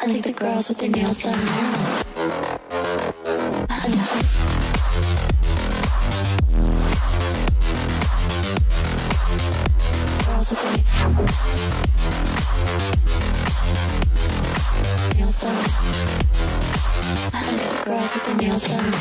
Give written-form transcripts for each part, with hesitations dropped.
I think the girls with their nails done now. Girls with their nails done. I think the girls with their nails done.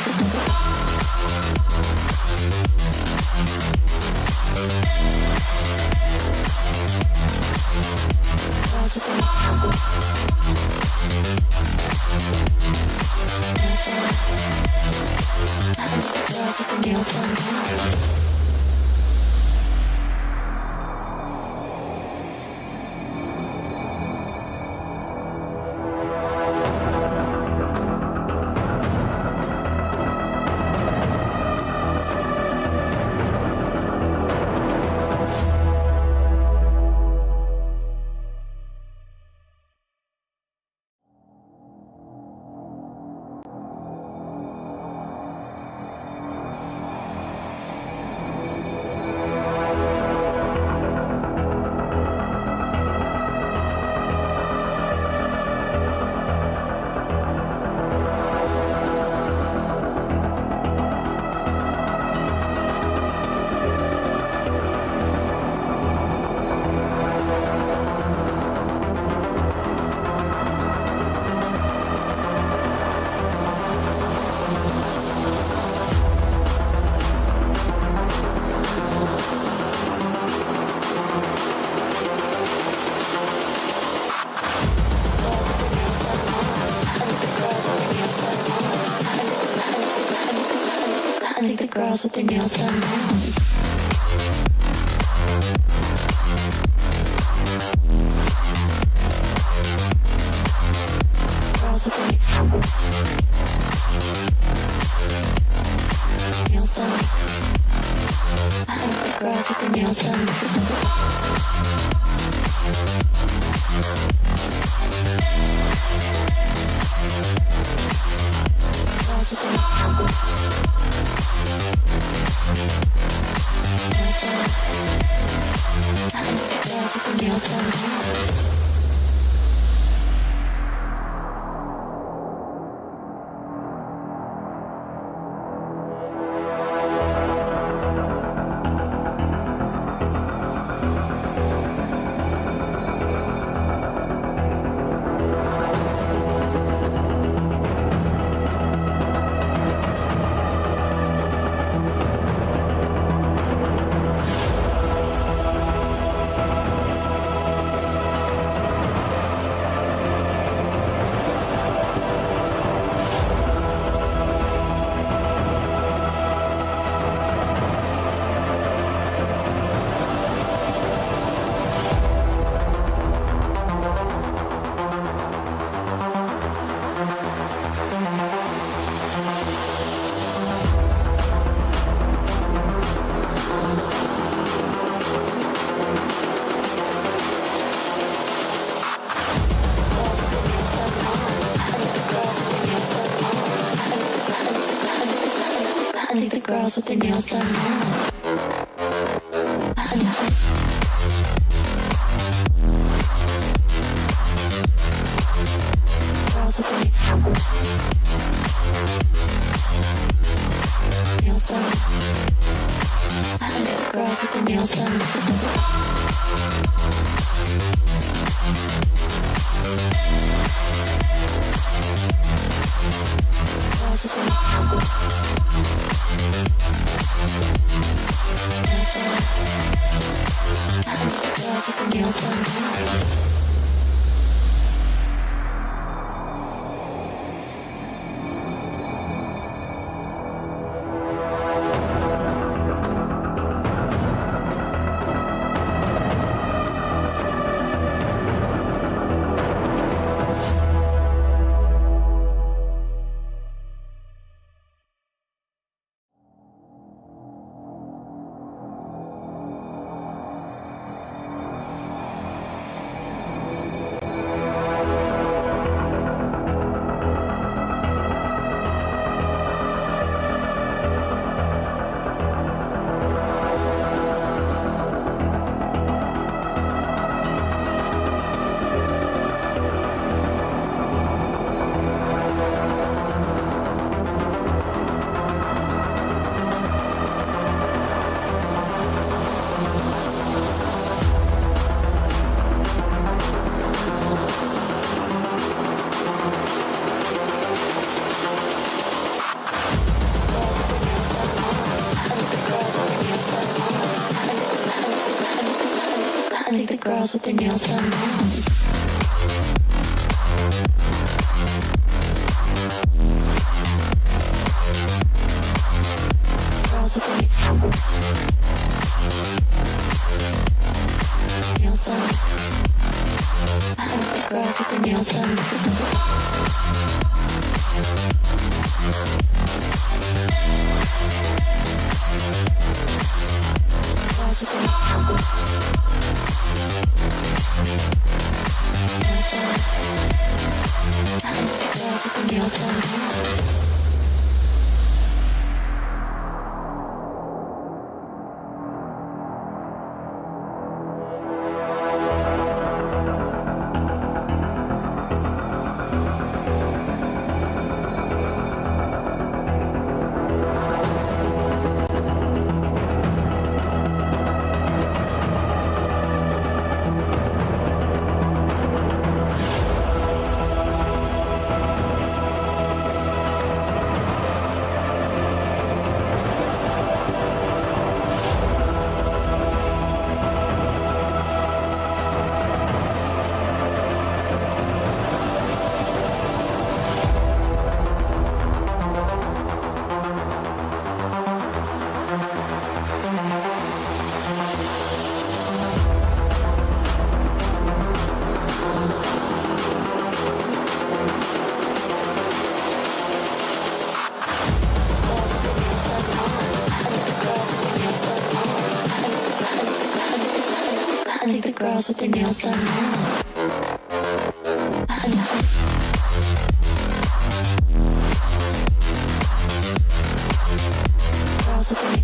Girls with their nails done. I think the girls with their nails done now. Girls with their nails done. I think the girls with their nails done. Girls with their girls with their nails done. I think the girls with their nails done now. Girls with their nails done. I think the girls with their nails done. Girls with their girls with their nails done now. girls with their nails done now. Girls with their nails done. Girls with their nails done. Girls with their nails done now. Girls with their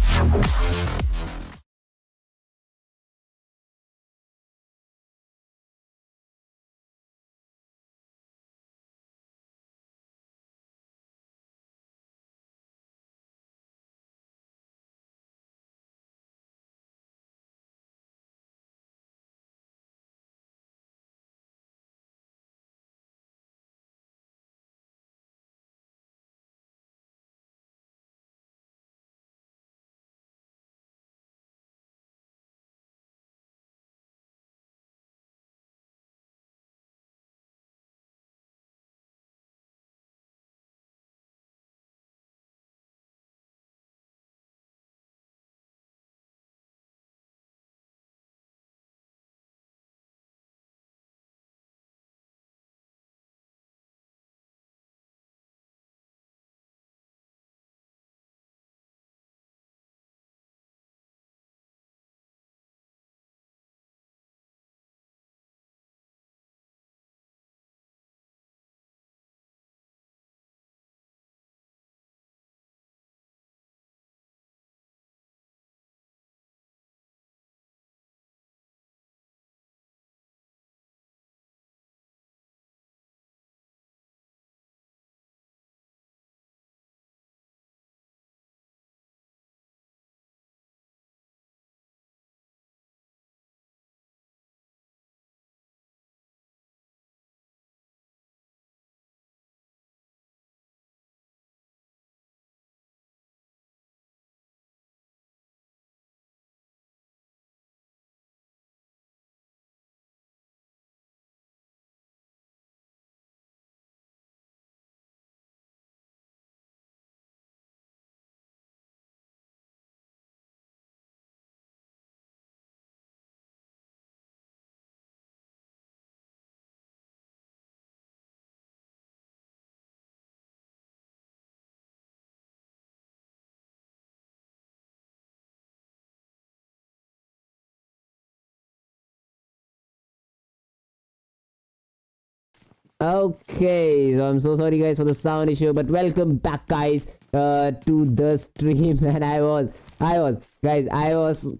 Okay, so I'm so sorry guys for the sound issue, but welcome back guys to the stream. And I was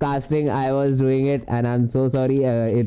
casting, I was doing it, and I'm so sorry.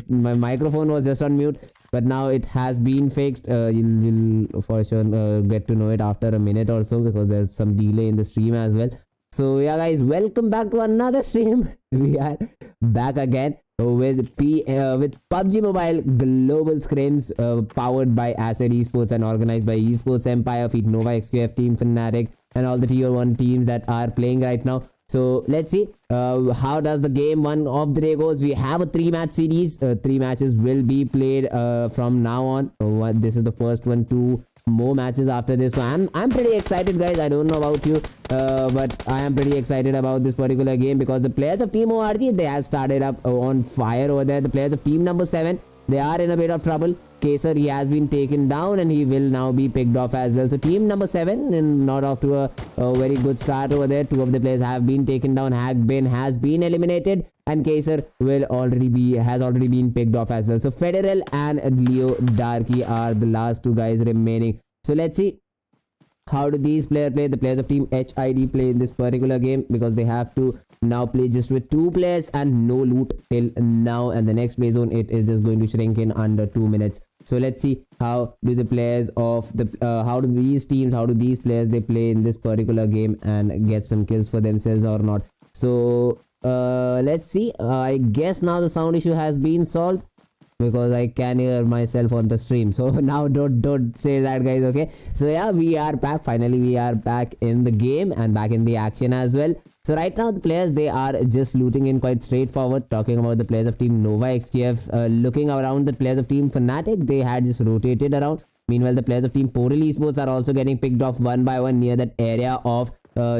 My microphone was just on mute, but now it has been fixed. You'll for sure get to know it after a minute or so, because there's some delay in the stream as well. So yeah guys, welcome back to another stream. We are back again with PUBG Mobile Global Scrims, powered by Asset Esports and organized by Esports Empire, Feet Nova, XQF, Team FNATIC, and all the tier 1 teams that are playing right now. So let's see how does the game 1 of the day goes. We have a 3-match series. 3 matches will be played from now on. This is the first one. 2 more matches after this, so I'm pretty excited, guys. I don't know about you, but I am pretty excited about this particular game because the players of Team ORG, they have started up on fire over there. The players of team number 7, they are in a bit of trouble. Kaser, he has been taken down and he will now be picked off as well. So team number 7 and not off to a very good start over there. 2 of the players have been taken down. Hagbin has been eliminated and Kaser has already been picked off as well. So Federal and Leo Darky are the last 2 guys remaining. So let's see how do these players play. The players of team HID play in this particular game because they have to now play just with 2 players and no loot till now, and the next play zone, it is just going to shrink in under 2 minutes. So let's see how do the players of the how do these players they play in this particular game and get some kills for themselves or not. So let's see. I guess now the sound issue has been solved because I can hear myself on the stream. So now don't say that, guys. Okay, so yeah, we are back. Finally we are back in the game and back in the action as well. So right now the players, they are just looting in quite straightforward. Talking about the players of team Nova XQF, looking around, the players of team FNATIC, they had just rotated around. Meanwhile, the players of team Portal Esports are also getting picked off one by one near that area of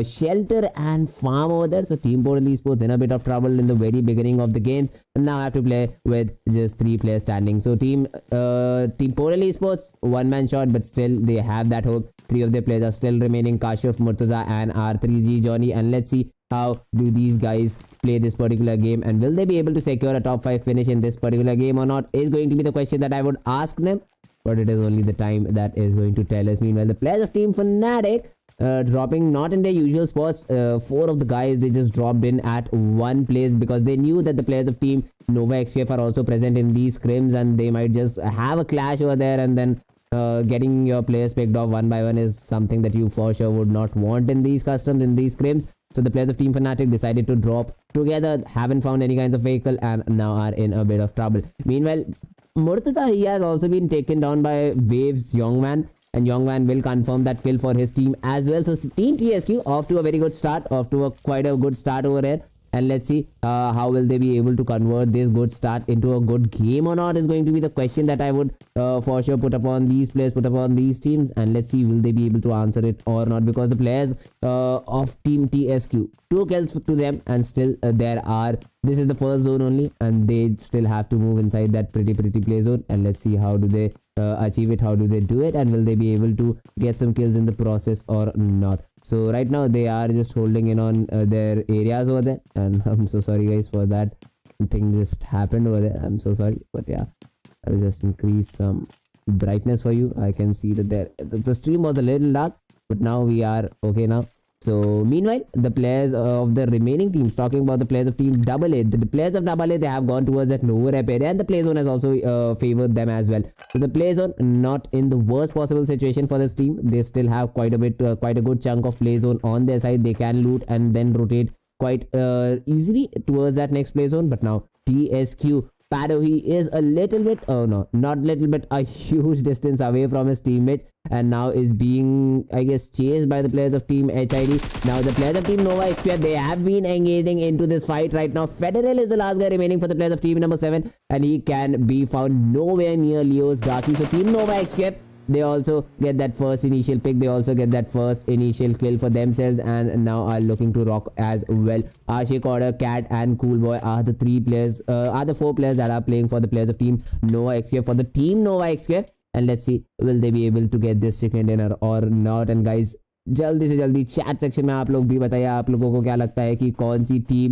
shelter and farm over there. So team Portal Esports in a bit of trouble in the very beginning of the games, and now have to play with just 3 players standing. So team Portal Esports, 1-man shot, but still they have that hope. 3 of their players are still remaining, Kashif, Murtaza and R3G Johnny, and let's see how do these guys play this particular game and will they be able to secure a top 5 finish in this particular game or not is going to be the question that I would ask them, but it is only the time that is going to tell us. Meanwhile, the players of team FNATIC dropping not in their usual spots. 4 of the guys, they just dropped in at one place because they knew that the players of team Nova XQF are also present in these scrims and they might just have a clash over there, and then getting your players picked off one by one is something that you for sure would not want in these customs, in these scrims. So the players of team FNATIC decided to drop together, haven't found any kinds of vehicle, and now are in a bit of trouble. Meanwhile, Murtaza, he has also been taken down by Waves Youngman, and Youngman will confirm that kill for his team as well. So team TSQ off to a very good start, quite a good start over here. And let's see how will they be able to convert this good start into a good game or not is going to be the question that I would for sure put upon these players, put upon these teams. And let's see, will they be able to answer it or not, because the players of team TSQ, 2 kills to them, and still this is the first zone only, and they still have to move inside that pretty play zone. And let's see how do they achieve it, how do they do it, and will they be able to get some kills in the process or not. So right now they are just holding in on their areas over there, and I'm so sorry guys for that thing just happened over there. I'm so sorry, but yeah, I will just increase some brightness for you. I can see that the stream was a little dark, but now we are okay now. So meanwhile, the players of the remaining teams, talking about the players of team AA, the players of AA, they have gone towards that lower rep area, and the play zone has also favored them as well. So the play zone not in the worst possible situation for this team. They still have quite a good chunk of play zone on their side. They can loot and then rotate quite easily towards that next play zone. But now TSQ Pado, he is a little bit, oh no, not little bit, a huge distance away from his teammates, and now is being, I guess, chased by the players of team HID. Now the players of team Nova XQF, they have been engaging into this fight right now. Federal is the last guy remaining for the players of team number 7, and he can be found nowhere near Leo's Darky. So team Nova XQF, they also get that first initial pick, they also get that first initial kill for themselves, and now are looking to rock as well. Ashik, Order, Cat and Cool Boy are the 4 players that are playing for the players of team Nova XQF, for the team Nova XQF. And let's see, will they be able to get this chicken dinner or not. And guys, जल्दी से जल्दी chat section में आप लोग भी बताइए, आप लोगों को क्या लगता है कि कौन सी टीम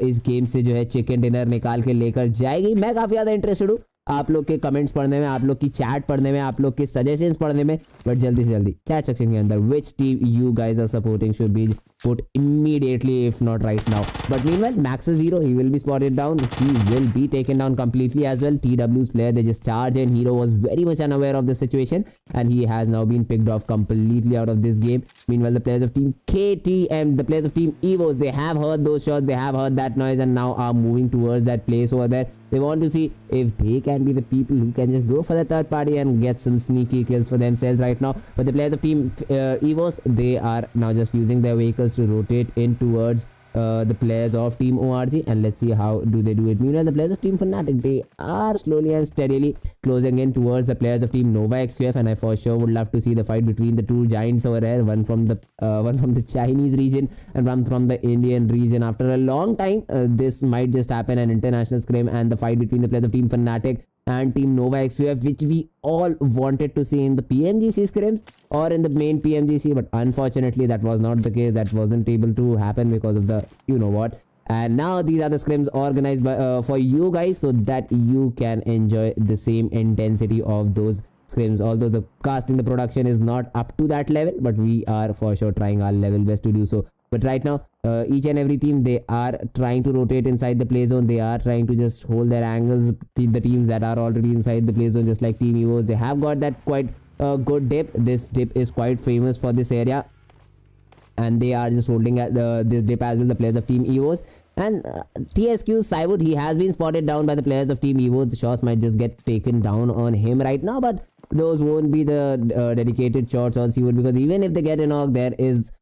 इस गेम से जो है चिकन डिनर निकाल के लेकर जाएगी. मैं काफ़ी ज़्यादा इंटरेस्टेड हूँ आप लोग के कमेंट्स पढ़ने में, आप लोग की चैट पढ़ने में, आप लोग के सजेशंस पढ़ने में. बट जल्दी से जल्दी चैट सेक्शन के अंदर which team you guys are supporting should be put immediately, if not right now. But meanwhile, Max is 0. He will be spotted down. He will be taken down completely as well. TW's player, they just charge in. Hero was very much unaware of the situation, and he has now been picked off completely out of this game. Meanwhile, the players of team KTM, the players of team EVOS, they have heard those shots, they have heard that noise, and now are moving towards that place over there. They want to see if they can be the people who can just go for the third party and get some sneaky kills for themselves right now. But the players of team EVOS, they are now just using their vehicles to rotate in towards the players of Team ORG, and let's see how do they do it. Meanwhile, the players of Team FNATIC, they are slowly and steadily closing in towards the players of Team Nova XQF, and I for sure would love to see the fight between the two giants over there, one from the Chinese region and one from the Indian region. After a long time, this might just happen, an international scrim, and the fight between the players of Team FNATIC and Team Nova XQF, which we all wanted to see in the PMGC scrims or in the main PMGC, but unfortunately that was not the case. That wasn't able to happen because of the you know what. And now these are the scrims organized by for you guys, so that you can enjoy the same intensity of those scrims. Although the casting, the production is not up to that level, but we are for sure trying our level best to do so. But right now, each and every team, they are trying to rotate inside the play zone. They are trying to just hold their angles. The teams that are already inside the play zone, just like Team EVOS, they have got that quite good dip. This dip is quite famous for this area, and they are just holding at this dip as well, the players of Team EVOS. And TSQ Cywood, he has been spotted down by the players of Team EVOS. The shots might just get taken down on him right now, but those won't be the dedicated shots on Cywood, because even if they get a knock, there is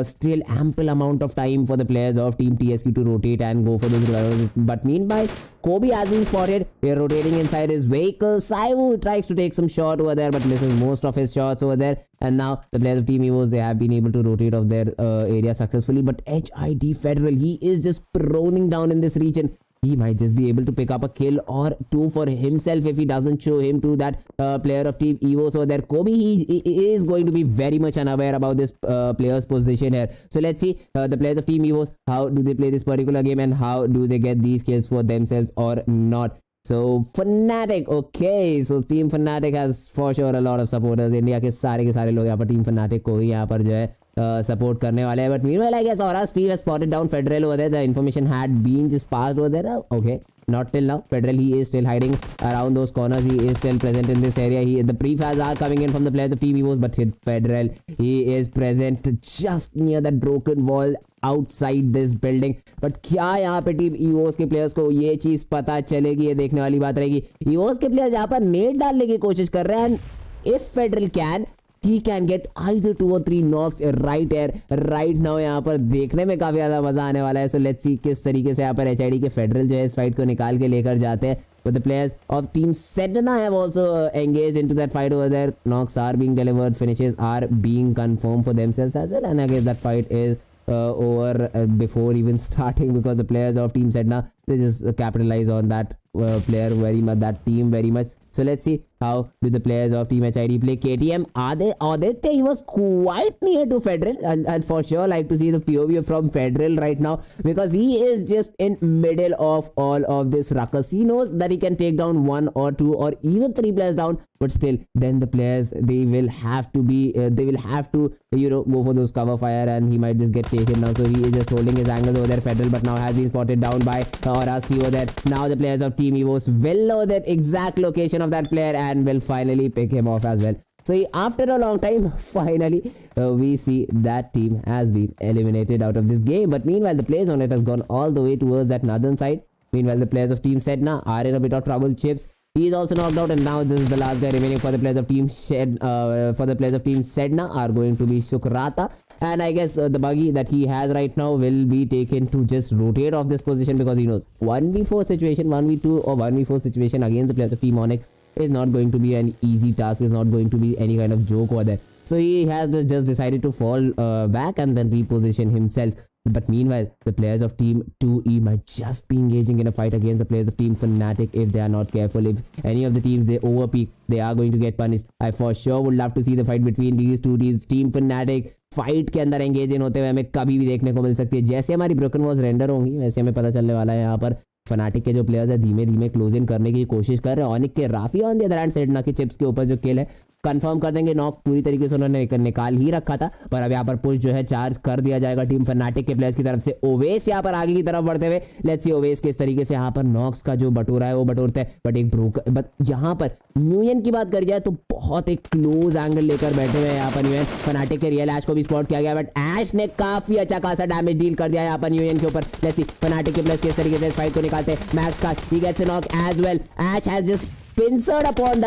still ample amount of time for the players of Team TSQ to rotate and go for those revivals. But meanwhile, Kobe has been spotted. They're rotating inside his vehicle. Saivu tries to take some shot over there, but misses most of his shots over there. And now the players of Team EVOS, they have been able to rotate off their area successfully. But HID Federal, he is just proning down in this region. He might just be able to pick up a kill or two for himself if he doesn't show him to that player of Team EVOS over there. Kobe, he is going to be very much unaware about this player's position here. So let's see the players of Team EVOS, how do they play this particular game and how do they get these kills for themselves or not. So FNATIC, okay, so Team FNATIC has for sure a lot of supporters. India के सारे लोग यहाँ पर Team FNATIC को ही यहाँ पर जो है support करने वाले हैं. But meanwhile, I guess Aura's team has spotted down Federal over there. The information had been just passed over there. Okay, not till now. Federal, he is still hiding around those corners. He is still present in this area. The prefabs are coming in from the players of Team EVOS, but Federal, he is present just near that broken wall outside this building. But क्या यहाँ पे team EVOS के players को ये चीज पता चलेगी, ये देखने वाली बात रहेगी. EVOS के प्लेयर्स यहाँ पर नेट डालने की कोशिश कर रहे हैं, and if Federal can, he can get either 2 or 3 knocks right here right now. यहाँ पर देखने में काफी ज्यादा मजा आने वाला है. So let's see किस तरीके से यहाँ पर HID के Federal जो है इस फाइट को निकाल के लेकर जाते हैं. But the players of Team Sedna have also engaged into that fight over there. Knocks are being delivered, finishes are being confirmed for themselves as well, and I guess that fight is over before even starting, because the players of Team Sedna, they just capitalize on that player very much, that team very much. So let's see how do the players of Team HID play. KTM, Aditya, he was quite near to Federal, and for sure like to see the POV from Federal right now, because he is just in middle of all of this ruckus. He knows that he can take down 1 or 2 or even 3 players down, but still then the players, they will have to be you know, go for those cover fire, and he might just get taken now. So he is just holding his angles over there, Federal, but now has been spotted down by Aura's team over there. Now the players of Team EVOS will know that exact location of that player and will finally pick him off as well. So after a long time, finally we see that team has been eliminated out of this game. But meanwhile, the players on it has gone all the way towards that northern side. Meanwhile, the players of Team Sedna are in a bit of trouble. Chips, he is also knocked out, and now this is the last guy remaining for the players of Team Sedna are going to be Sukrata. And I guess the buggy that he has right now will be taken to just rotate off this position, because he knows 1v4 situation, 1v2 or 1v4 situation against the players of Team ONIC is not going to be an easy task, is not going to be any kind of joke over there. So he has just decided to fall back and then reposition himself. But meanwhile, the players of Team 2E might just be engaging in a fight against the players of Team FNATIC if they are not careful. If any of the teams, they overpeak, they are going to get punished. I for sure would love to see the fight between these two teams. Team FNATIc fight के अंदर engage in होते हुए हमें कभी भी देखने को मिल सकती है. जैसे हमारी ब्रोकन वॉल्स रेंडर होंगी, वैसे हमें पता चलने वाला है यहाँ पर फनाटिक के जो प्लेयर्स है धीमे धीमे क्लोज इन करने की कोशिश कर रहे हैं. ओनिक के राफी ऑन द अदर हैंड सेडना के चिप्स के ऊपर जो किल है कंफर्म कर देंगे. नॉक पूरी तरीके से उन्होंने निकाल ही रखा था, पर अब यहाँ पर पुश जो है चार्ज कर दिया जाएगा टीम फनाटिक के प्लेयर्स की तरफ से. ओवेस यहाँ पर आगे की तरफ बढ़ते हुए, लेट्स सी ओवेस किस तरीके से यहाँ पर नॉक्स का जो बटोरा है वो बटोरते हैं. बट एक ब्रोकर, बट यहाँ पर न्यूयन की बात करी जाए तो बहुत एक क्लोज एंगल लेकर बैठे हुए हैं यहाँ पर न्यूयन. फनाटिक के रियल ऐश को भी स्पॉट किया गया, बट ऐश ने काफी अच्छा खासा डैमेज डील कर दिया यहाँ पर न्यूयन के ऊपर. लेट्स सी फनाटिक के प्लेयर्स किस तरीके से इस फाइट को निकालते हैं. मैक्स का he gets a knock as well. Ash has just pincered upon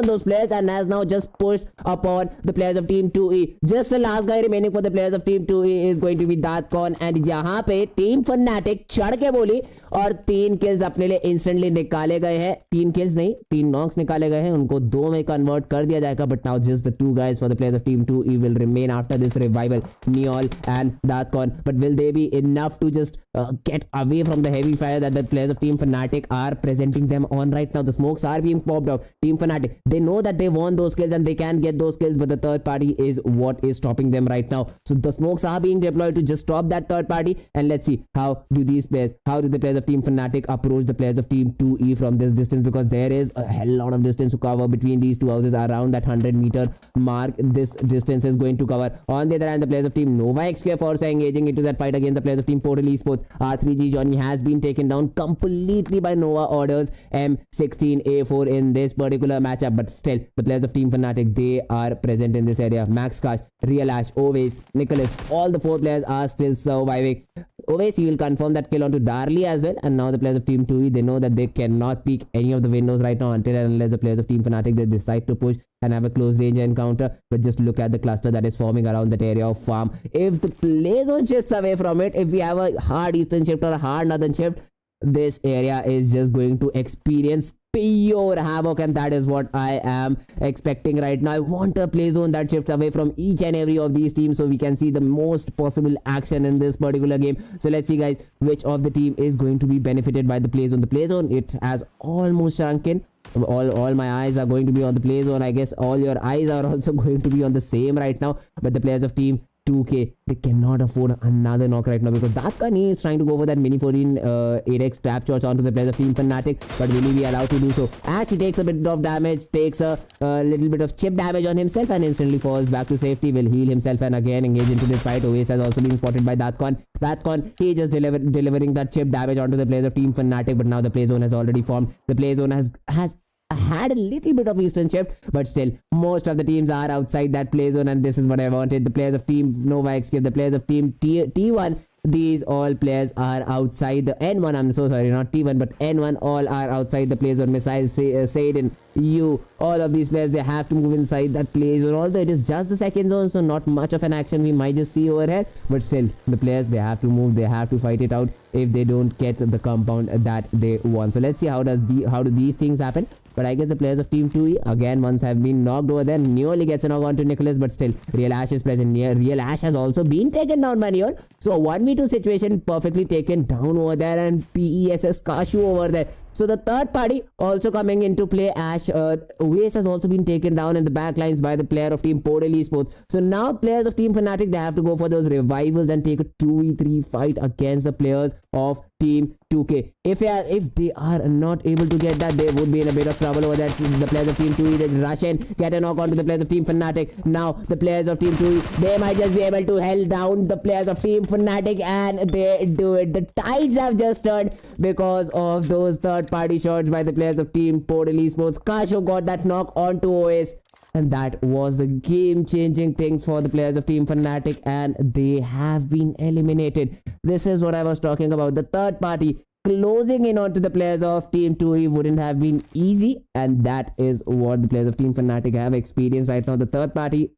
those players and has now just pushed upon the players of team 2E. Just the last guy remaining for the players of team 2E is going to be Datcon, and यहाँ पे team fanatic चढ़ के बोली और 3 kills अपने लिए instantly निकाले गए हैं. 3 kills नहीं, 3 knocks निकाले गए हैं, उनको 2 में convert कर दिया जाएगा. But now just the 2 guys for the players of team 2E will remain after this revival, Neol and Datcon. But will they be enough to just get away from the heavy fire that the players of team fanatic are presenting them on right now? The smokes are being popped out. Team fanatic, they know that they won those kills and they can get those kills, but the third party is what is stopping them right now. So the smokes are being deployed to just stop that third party, and let's see how do the players of team fanatic approach the players of team 2E from this distance, because there is a hell lot of distance to cover between these two houses. Around that 100-meter mark this distance is going to cover. On the other hand, the players of team Nova XQF also engaging into that fight against the players of team Portal Esports. R3G Johnny has been taken down completely by Nova orders M16A4 in this particular matchup, but still the players of team fanatic, they are present in this area. Max Kash, Real Ash, Oves, Nicholas, all the 4 players are still surviving. Oves, he will confirm that kill onto Darley as well, and now the players of team 2E, they know that they cannot peek any of the windows right now until and unless the players of team fanatic, they decide to push and have a close range encounter. But just look at the cluster that is forming around that area of farm. If the play zone shifts away from it, if we have a hard eastern shift or a hard northern shift, this area is just going to experience pure havoc, and that is what I am expecting right now. I want a play zone that shifts away from each and every of these teams so we can see the most possible action in this particular game. So let's see, guys, which of the team is going to be benefited by the play zone. The play zone, it has almost shrunken. All my eyes are going to be on the play zone. I guess all your eyes are also going to be on the same right now, but the players of team 2K, they cannot afford another knock right now, because Datkani is trying to go for that mini 14 8x trap shots onto the players of team fanatic, but will he be allowed to do so? Actually takes a bit of damage, takes a little bit of chip damage on himself and instantly falls back to safety. Will heal himself and again engage into this fight. Oasis has also been spotted by Datcon. He just delivering that chip damage onto the players of team fanatic, but now the play zone has already formed. The play zone has had a little bit of eastern shift, but still most of the teams are outside that play zone, and this is what I wanted. The players of team Nova XQF, the players of team T1, these all players are outside the N1. I'm so sorry, not T1 but N1, all are outside the play zone. Missile, Saiden, you, all of these players, they have to move inside that play zone, although it is just the second zone, so not much of an action we might just see over here, but still the players, they have to move, they have to fight it out if they don't get the compound that they want. So let's see how do these things happen. But I guess the players of team 2E again once have been knocked over there. Neoli gets a knock onto Nicholas, but still Real Ash is present. Real Ash has also been taken down by Neol. So a 1v2 situation perfectly taken down over there, and PESS Kashu over there. So the third party also coming into play. Ash Oasis has also been taken down in the back lines by the player of team Portal Esports. So now players of team fanatic, they have to go for those revivals and take a 2v3 fight against the players of team 2K. If they are not able to get that, they would be in a bit of trouble over there. The players of team 2E, they rush in, get a knock onto the players of team fanatic. Now the players of team 2E, they might just be able to held down the players of team fanatic, and they do it. The tides have just turned because of those third party shots by the players of team Portal Esports. Kasho got that knock onto OS, and that was a game-changing things for the players of team fanatic, and they have been eliminated. This is what I was talking about. The third party closing in onto the players of team 2E wouldn't have been easy, and that is what the players of team fanatic have experienced right now. The third party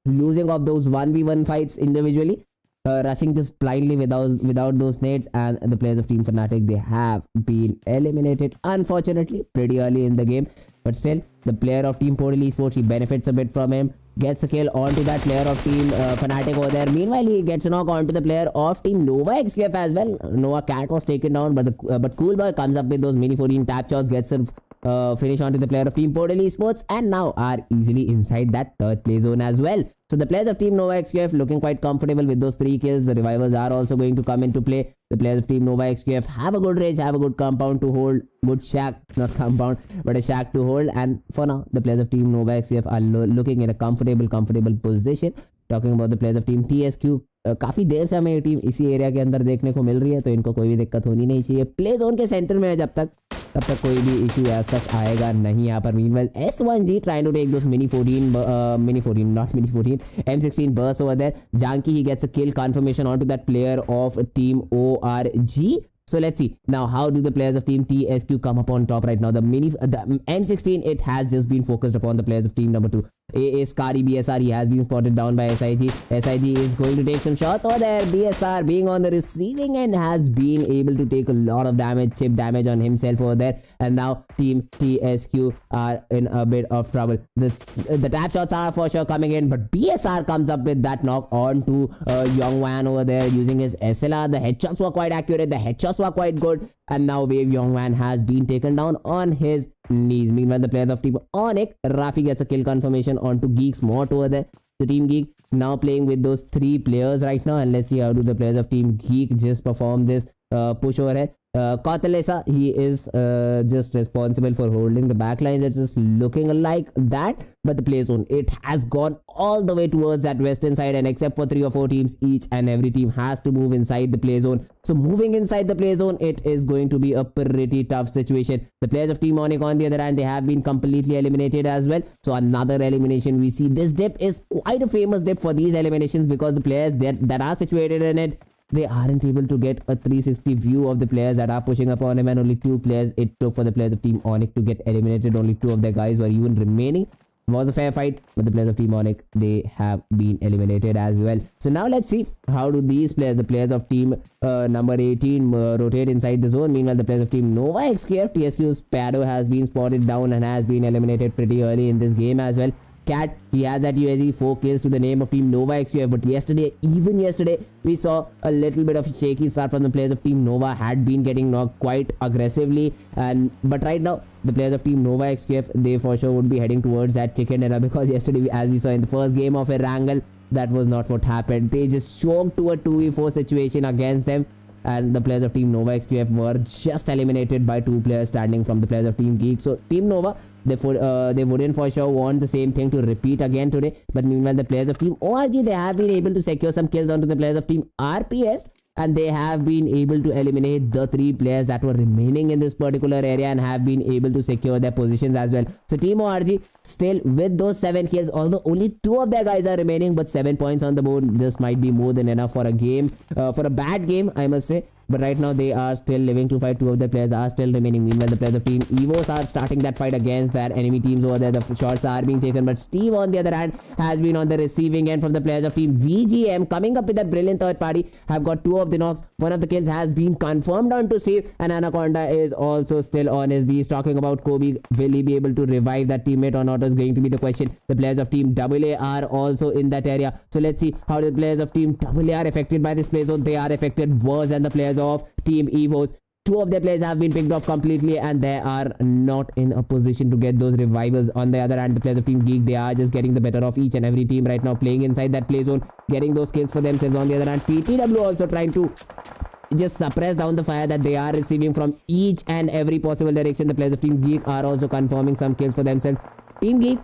losing of those 1v1 fights individually, rushing just blindly without those nades, and the players of team fanatic, they have been eliminated unfortunately pretty early in the game. But still, the player of team Portal Esports, he benefits a bit from him, gets a kill onto that player of team fanatic over there. Meanwhile, he gets a knock onto the player of team Nova XQF as well. Nova Cat was taken down, but Cool Boy comes up with those mini 14 tap shots, gets a finish onto the player of team Portal Esports, and now are easily inside that third play zone as well. So the players of team Nova XQF looking quite comfortable with those 3 kills. The revivals are also going to come into play. The players of team Nova XQF have a good range, have a good compound to hold, good shack, not compound, but a shack to hold. And for now, the players of team Nova XQF are looking in a comfortable position. Talking about the players of team TSQ, काफी देर से हमें ये team इसी area के अंदर देखने को मिल रही है, तो इनको कोई भी दिक्कत होनी नहीं चाहिए. प्ले जोन के सेंटर में है, तब तक कोई भी इशू ऐसा सच आएगा नहीं यहाँ पर. Meanwhile, S1G trying to take those mini 14 M16 bursts over there. Janki, he gets a kill confirmation onto that player of team ORG. So let's see now how do the players of team TSQ come up on top right now. The M16, it has just been focused upon the players of team number 2. AA Scary BSR, he has been spotted down by SIG. SIG is going to take some shots over there. BSR being on the receiving end has been able to take a lot of damage, chip damage on himself over there. And now team TSQ are in a bit of trouble. The tap shots are for sure coming in, but BSR comes up with that knock on to Yongwan over there using his SLR. The headshots were quite accurate, the headshots were quite good, and now Wave Yongwan has been taken down on his knees. Meanwhile, the players of team ONIC, Rafi gets a kill confirmation onto Geek's Mort over there. The team Geek now playing with those 3 players right now, and let's see how do the players of team Geek just perform this push over here. Kotalesa, he is just responsible for holding the backlines. It's just looking like that, but the play zone, it has gone all the way towards that western side, and except for 3 or 4 teams, each and every team has to move inside the play zone. So moving inside the play zone, it is going to be a pretty tough situation. The players of team ONIC on the other hand, they have been completely eliminated as well. So another elimination we see. This dip is quite a famous dip for these eliminations because the players that are situated in it, they aren't able to get a 360 view of the players that are pushing upon him, and only 2 players it took for the players of team ONIC to get eliminated. Only 2 of their guys were even remaining. It was a fair fight, but the players of team ONIC, they have been eliminated as well. So now let's see how do these players, the players of team number 18 rotate inside the zone. Meanwhile, the players of team Nova XQF, TSQ's Pado has been spotted down and has been eliminated pretty early in this game as well. Cat, he has at UAZ 4 kills to the name of team Nova XQF, but even yesterday we saw a little bit of a shaky start from the players of team Nova, had been getting knocked quite aggressively, but right now the players of team Nova XQF, they for sure would be heading towards that chicken dinner, because yesterday, as you saw in the first game of Erangel, that was not what happened. They just choked to a 2v4 situation against them, and the players of team Nova XQF were just eliminated by 2 players standing from the players of team Geek. So team Nova, they wouldn't for sure want the same thing to repeat again today. But meanwhile, the players of team ORG, they have been able to secure some kills onto the players of team RPS, and they have been able to eliminate the 3 players that were remaining in this particular area and have been able to secure their positions as well. So team ORG still with those 7 kills, although only 2 of their guys are remaining, but 7 points on the board just might be more than enough for a game, for a bad game, I must say. But right now they are still living to fight. 2 of the players are still remaining. Meanwhile, the players of team EVOS are starting that fight against their enemy teams over there. The shots are being taken, but Steve on the other hand has been on the receiving end from the players of team VGM, coming up with that brilliant third party. Have got 2 of the knocks. 1 of the kills has been confirmed onto Steve, and Anaconda is also still on his knees. Talking about Kobe, will he be able to revive that teammate or not is going to be the question. The players of team AA are also in that area. So let's see how the players of team AA are affected by this play zone. They are affected worse than the players of team EVOS. 2 of their players have been picked off completely, and they are not in a position to get those revivals. On the other hand, the players of team Geek, they are just getting the better of each and every team right now, playing inside that play zone, getting those kills for themselves. On the other hand, PTW also trying to just suppress down the fire that they are receiving from each and every possible direction. The players of team Geek are also confirming some kills for themselves. Team Geek,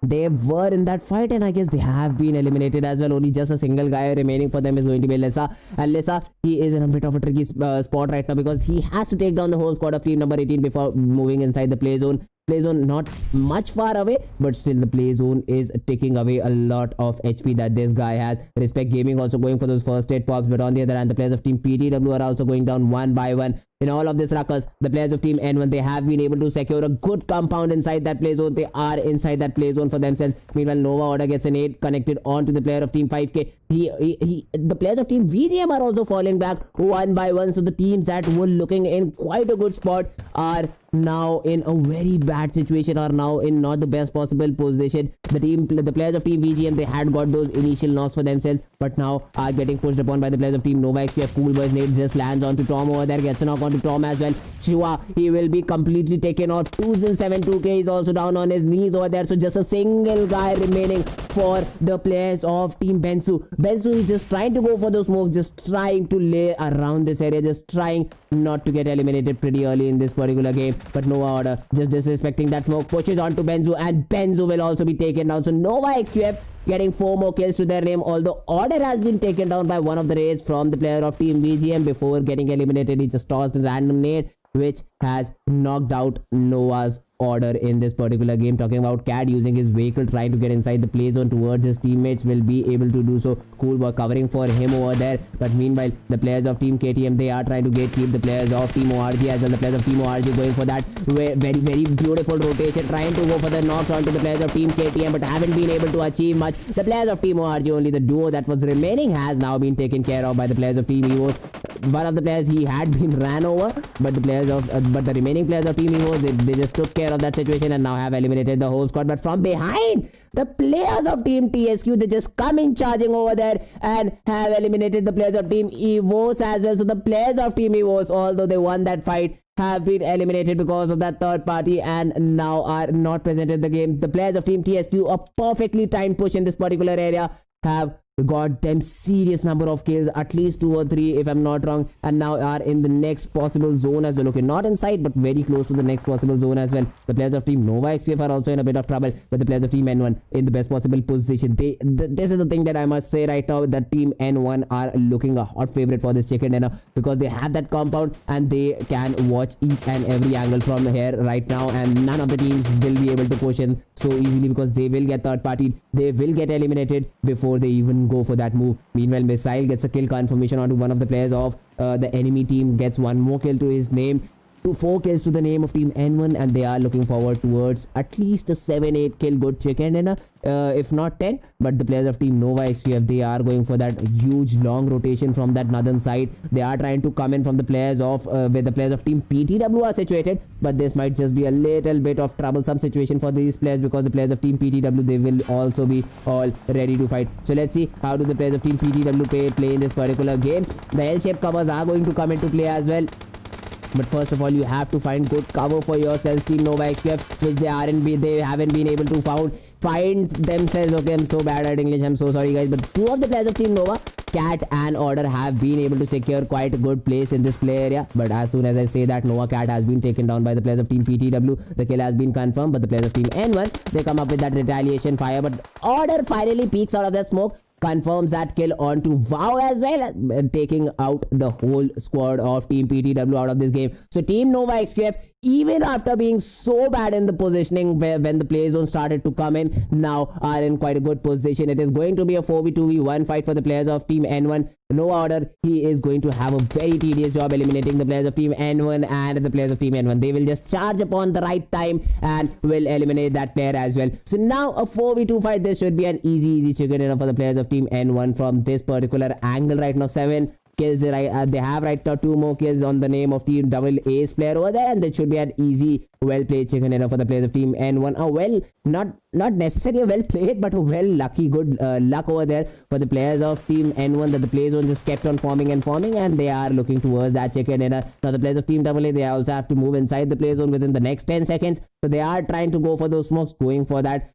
they were in that fight, and I guess they have been eliminated as well. Only just a single guy remaining for them is going to be Lessa, and Lessa, he is in a bit of a tricky spot right now, because he has to take down the whole squad of team number 18 before moving inside the play zone. Play zone not much far away, but still the play zone is taking away a lot of HP that this guy has. Respect Gaming also going for those first aid pops, but on the other hand, the players of team PTW are also going down one by one. In all of this ruckus, the players of team N1, they have been able to secure a good compound inside that play zone. They are inside that play zone for themselves. Meanwhile, Nova Order gets an 8 connected on to the player of team 5K. The players of team VGM are also falling back one by one. So the teams that were looking in quite a good spot are now in a very bad situation, are now in not the best possible position. The players of team VGM, they had got those initial knocks for themselves, but now are getting pushed upon by the players of team Nova XQF. Cool Boys Nate just lands onto Tom over there, gets a knock onto Tom as well. Chua, he will be completely taken off. 2-7-2K is also down on his knees over there. So just a single guy remaining for the players of team Bensu. Bensu is just trying to go for the smoke, just trying to lay around this area, just trying not to get eliminated pretty early in this particular game. But Nova Order just disrespecting that smoke, pushes on to Benzu, and Benzu will also be taken down. So Nova XQF getting 4 more kills to their name, although Order has been taken down by one of the raids from the player of team VGM. Before getting eliminated, he just tossed a random nade which has knocked out Nova's order in this particular game. Talking about Cat using his vehicle, trying to get inside the play zone towards his teammates, will be able to do so. Cool work covering for him over there. But meanwhile, the players of Team KTM, they are trying to keep the players of Team ORG as well. The players of Team ORG going for that very beautiful rotation, trying to go for the knocks onto the players of Team KTM, but haven't been able to achieve much. The players of Team ORG, only the duo that was remaining, has now been taken care of by the players of Team EVOS. One of the players, he had been ran over, but the remaining players of Team EVOS, they just took care of that situation and now have eliminated the whole squad. But from behind, the players of Team TSQ, they just come in charging over there and have eliminated the players of Team EVOS as well. So the players of Team EVOS, although they won that fight, have been eliminated because of that third party and now are not present in the game. The players of Team TSQ, a perfectly timed push in this particular area, have got them serious number of kills, at least 2 or 3 if I'm not wrong, and now are in the next possible zone as well. Okay, not inside but very close to the next possible zone as well. The players of Team Nova XQF are also in a bit of trouble, but the players of Team N1 in the best possible position. This is the thing that I must say right now, that Team N1 are looking a hot favorite for this chicken dinner, because they have that compound and they can watch each and every angle from here right now, and none of the teams will be able to push in so easily because they will get third party, they will get eliminated before they even go for that move. Meanwhile, Missile gets a kill confirmation onto one of the players of the enemy team, gets one more kill to his name, to 4 kills to the name of Team N1, and they are looking forward towards at least a 7-8 kill good chicken dinner, if not 10. But the players of Team Nova XQF, they are going for that huge long rotation from that northern side. They are trying to come in from the players of where the players of Team PTW are situated, but this might just be a little bit of troublesome situation for these players, because the players of Team PTW, they will also be all ready to fight. So let's see how do the players of Team PTW play in this particular game. The L-shaped covers are going to come into play as well. But first of all, you have to find good cover for yourself, Team Nova XQF, which they haven't been able to find themselves. Okay, I'm so bad at English, I'm so sorry guys, but 2 of the players of Team Nova, Cat and Order, have been able to secure quite a good place in this play area. But as soon as I say that, Nova Cat has been taken down by the players of Team PTW, the kill has been confirmed. But the players of Team N1, they come up with that retaliation fire, but Order finally peeks out of the smoke, confirms that kill onto WoW as well, taking out the whole squad of Team PTW out of this game. So Team Nova XQF, even after being so bad in the positioning when the play zone started to come in, now are in quite a good position. It is going to be a 4v2v1 fight for the players of Team N1. No Order, he is going to have a very tedious job eliminating the players of Team N1 and the players of Team N1. They will just charge upon the right time and will eliminate that player as well. So now a 4v2 fight, this should be an easy chicken dinner for the players of Team N1 from this particular angle right now. 7 kills, right? They have right now 2 more kills on the name of Team Double Ace player over there, and that should be an easy, well played chicken dinner for the players of Team N1. Not necessarily a well played, but a well lucky, good luck over there for the players of Team N1, that the play zone just kept on forming, and they are looking towards that chicken dinner. Now the players of Team AA, they also have to move inside the play zone within the next 10 seconds. So they are trying to go for those smokes, going for that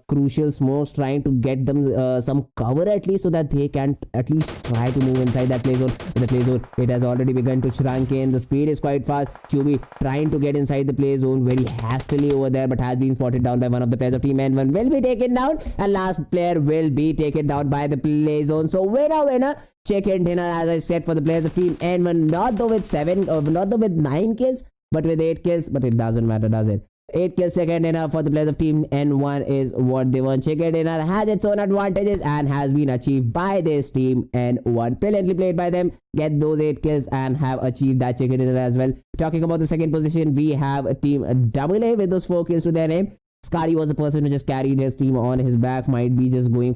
crucial smokes, trying to get them some cover at least, so that they can at least try to move inside that play zone. In the play zone, it has already begun to shrink in. The speed is quite fast. QB trying to get inside the play zone very hastily over there, but has been spotted down by one of the players of Team N1. Will be taken down, and last player will be taken down by the play zone. So winner chicken dinner, as I said, for the players of Team N1. Not though with 9 kills, but with 8 kills. But it doesn't matter, does it? 8 kills chicken dinner for the players of Team N1 is what they want. Chicken dinner has its own advantages and has been achieved by this Team N1. Brilliantly played by them. Get those 8 kills and have achieved that chicken dinner as well. Talking about the second position, we have a Team AA with those 4 kills to their name. Scary was the person who just carried his team on his back, might be just going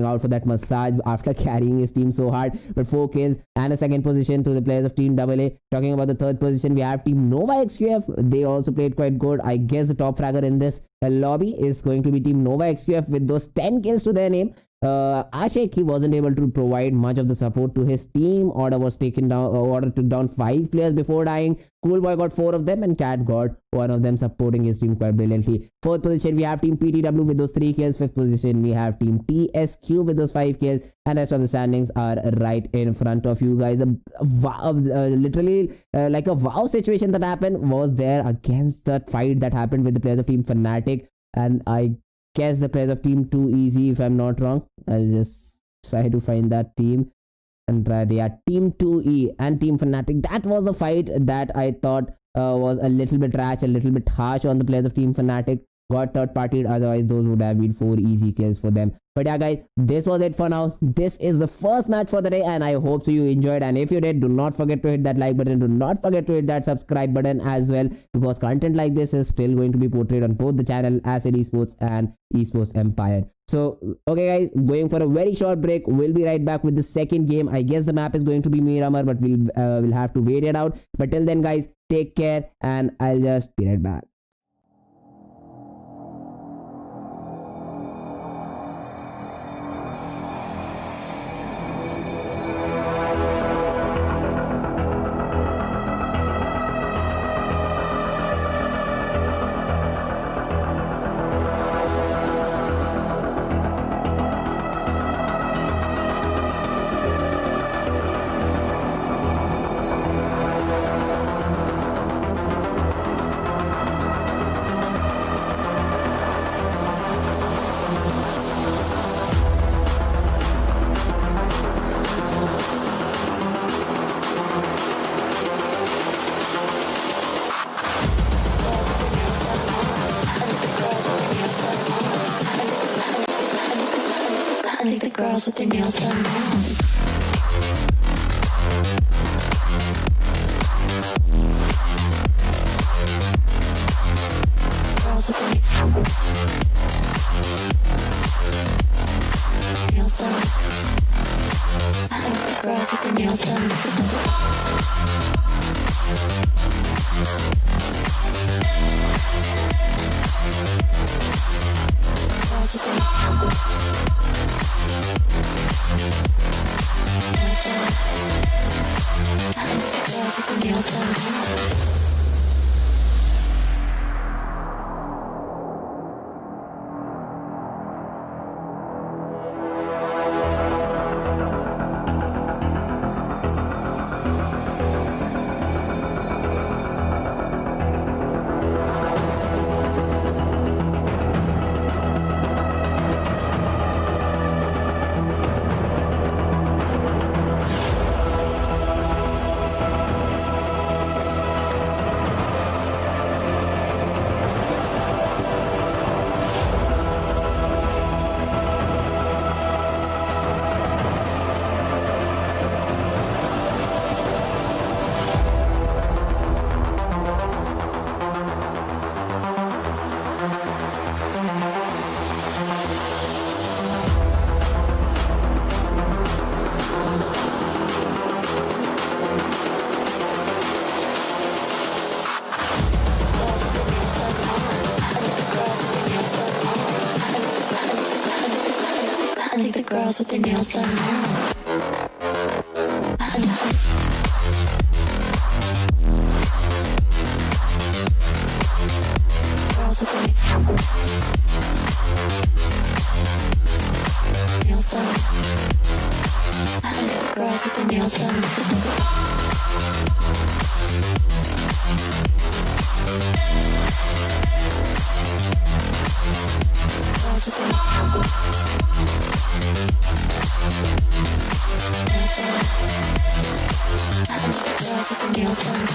out for that massage after carrying his team so hard. But 4 kills and a second position to the players of Team AA. Talking about the third position, we have Team Nova XQF. They also played quite good. I guess the top fragger in this lobby is going to be Team Nova XQF with those 10 kills to their name. Ashik, he wasn't able to provide much of the support to his team. Order took down 5 players before dying. Cool Boy got 4 of them, and Cat got 1 of them, supporting his team quite brilliantly. 4th position, we have Team PTW with those 3 kills. 5th position, we have Team TSQ with those 5 kills, and rest of the standings are right in front of you guys. Literally like a wow situation that happened was there against that fight that happened with the players of Team FNATIC, and I guess the players of Team 2 Easy, if I'm not wrong. I'll just try to find that team and try. Yeah, Team 2E and Team FNATIC. That was a fight that I thought was a little bit rash, a little bit harsh on the players of Team FNATIC. Got third partied, otherwise those would have been 4 easy kills for them. But yeah guys, this was it for now. This is the first match for the day, and I hope so you enjoyed. And if you did, do not forget to hit that like button. Do not forget to hit that subscribe button as well, because content like this is still going to be portrayed on both the channel Acid Esports and Esports Empire. So okay guys, going for a very short break. We'll be right back with the second game. I guess the map is going to be Miramar, but we'll have to wait it out. But till then guys, take care, and I'll just be right back. I think the girls with their nails done now. Girls with their nails done. I think the girls with their nails done. Girls with their girls with their nails done. I think the girls with their nails done now. Girls with their nails done. I think the girls with their nails done. Girls with their girls with the nails done.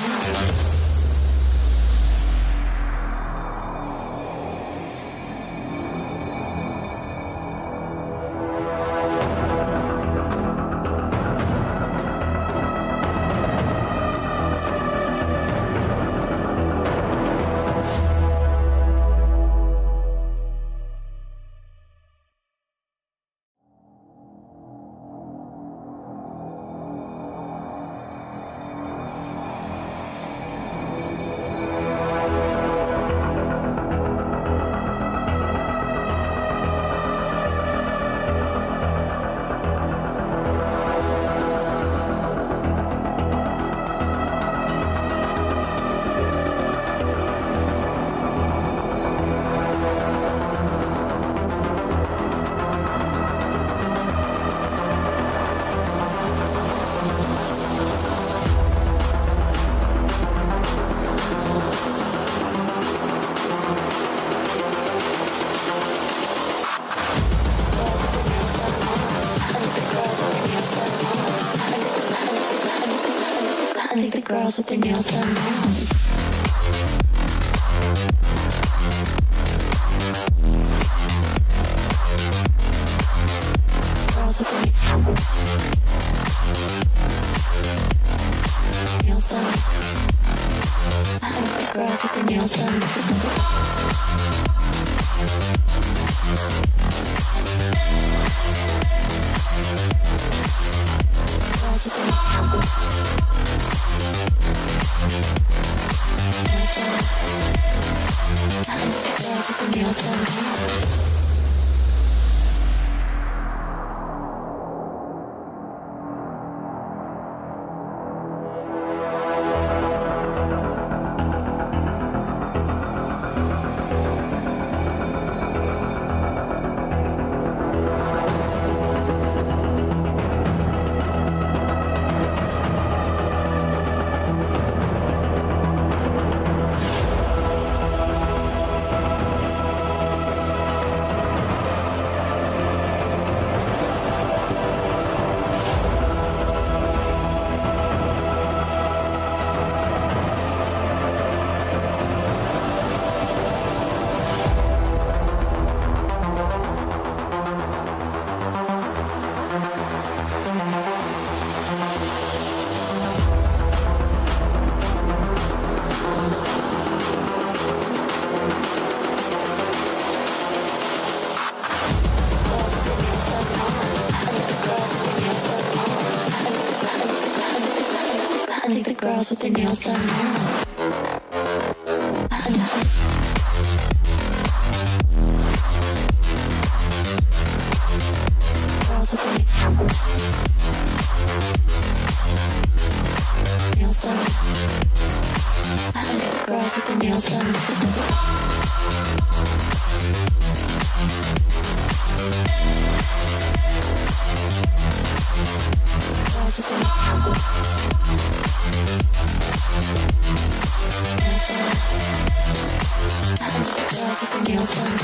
I think the girls with their nails done now. girls with the nails done. I like the girls with the nails done. Girls with the nails done. I like the girls with the nails done. I like the girls with their nails done. Girls with their nails done. I like the girls with their nails done. Girls with their girls with the nails done.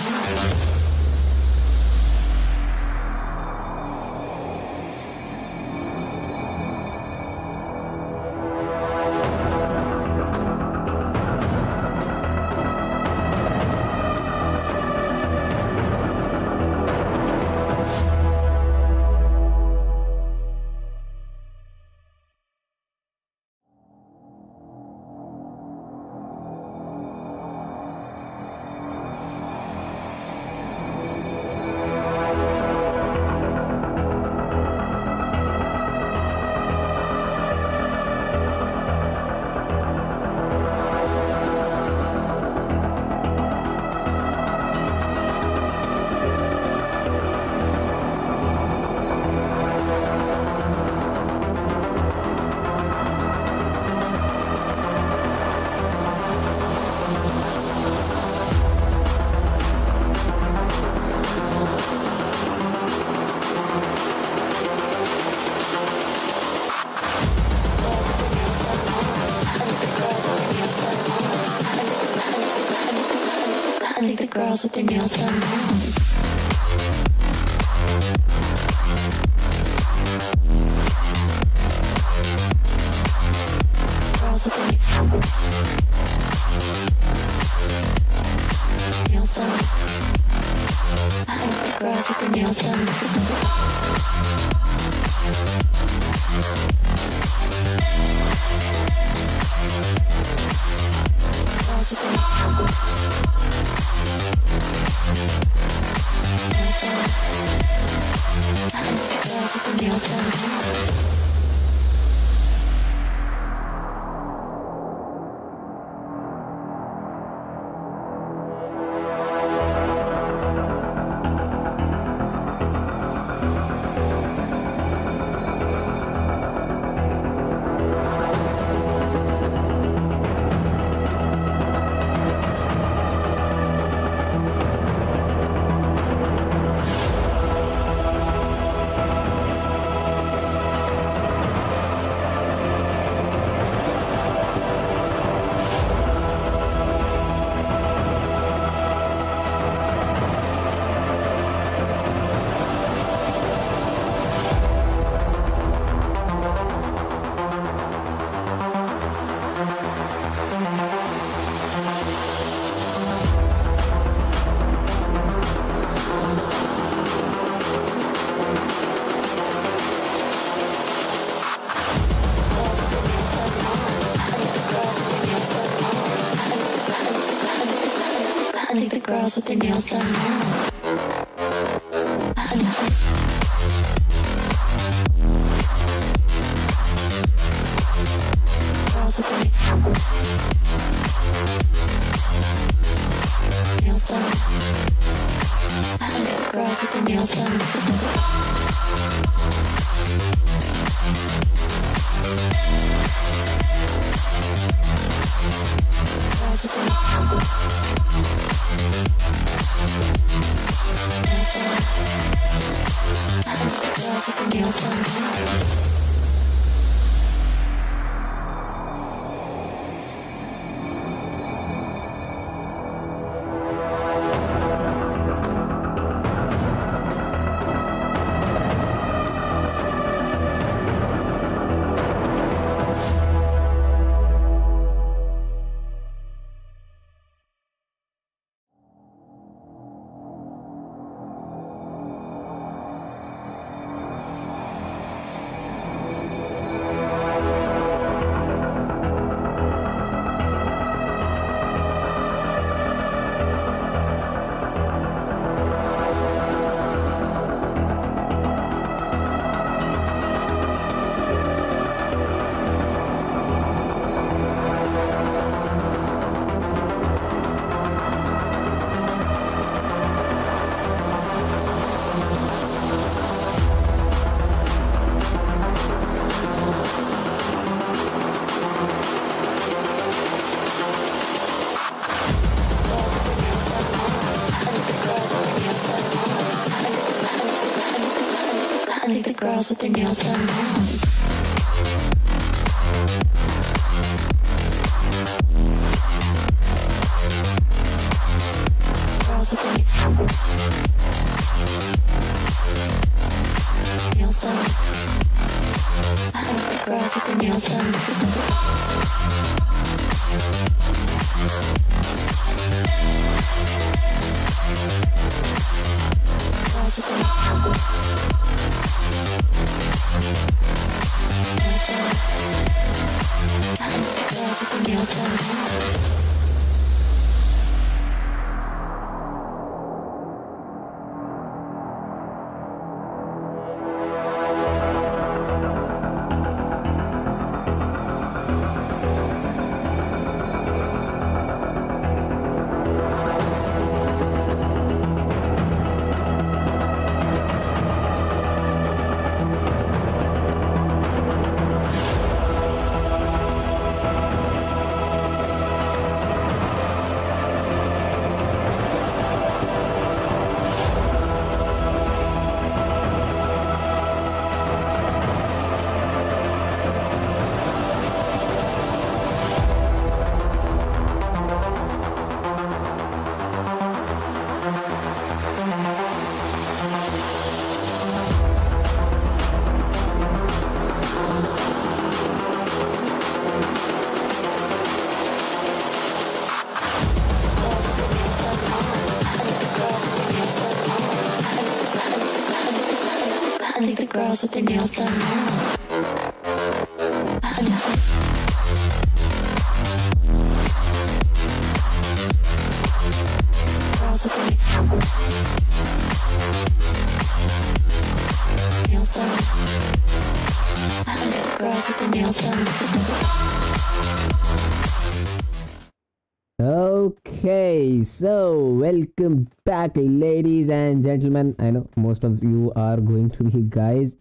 I like the girls with their nails done. Girls with their nails done. I like the girls with their nails done. Girls with their girls with the nails done. girls with their nails done now. Girls with their nails done. Girls with their nails done. Girls with their nails done. I think the girls with their nails done now. Girls with their nails done. I think the girls with their nails done. Girls with their girls with their nails done. I think the girls with their nails done now. Girls with their nails done. I think the girls with their nails done. Okay, so welcome back, ladies and gentlemen. I know most of you are going to be guys,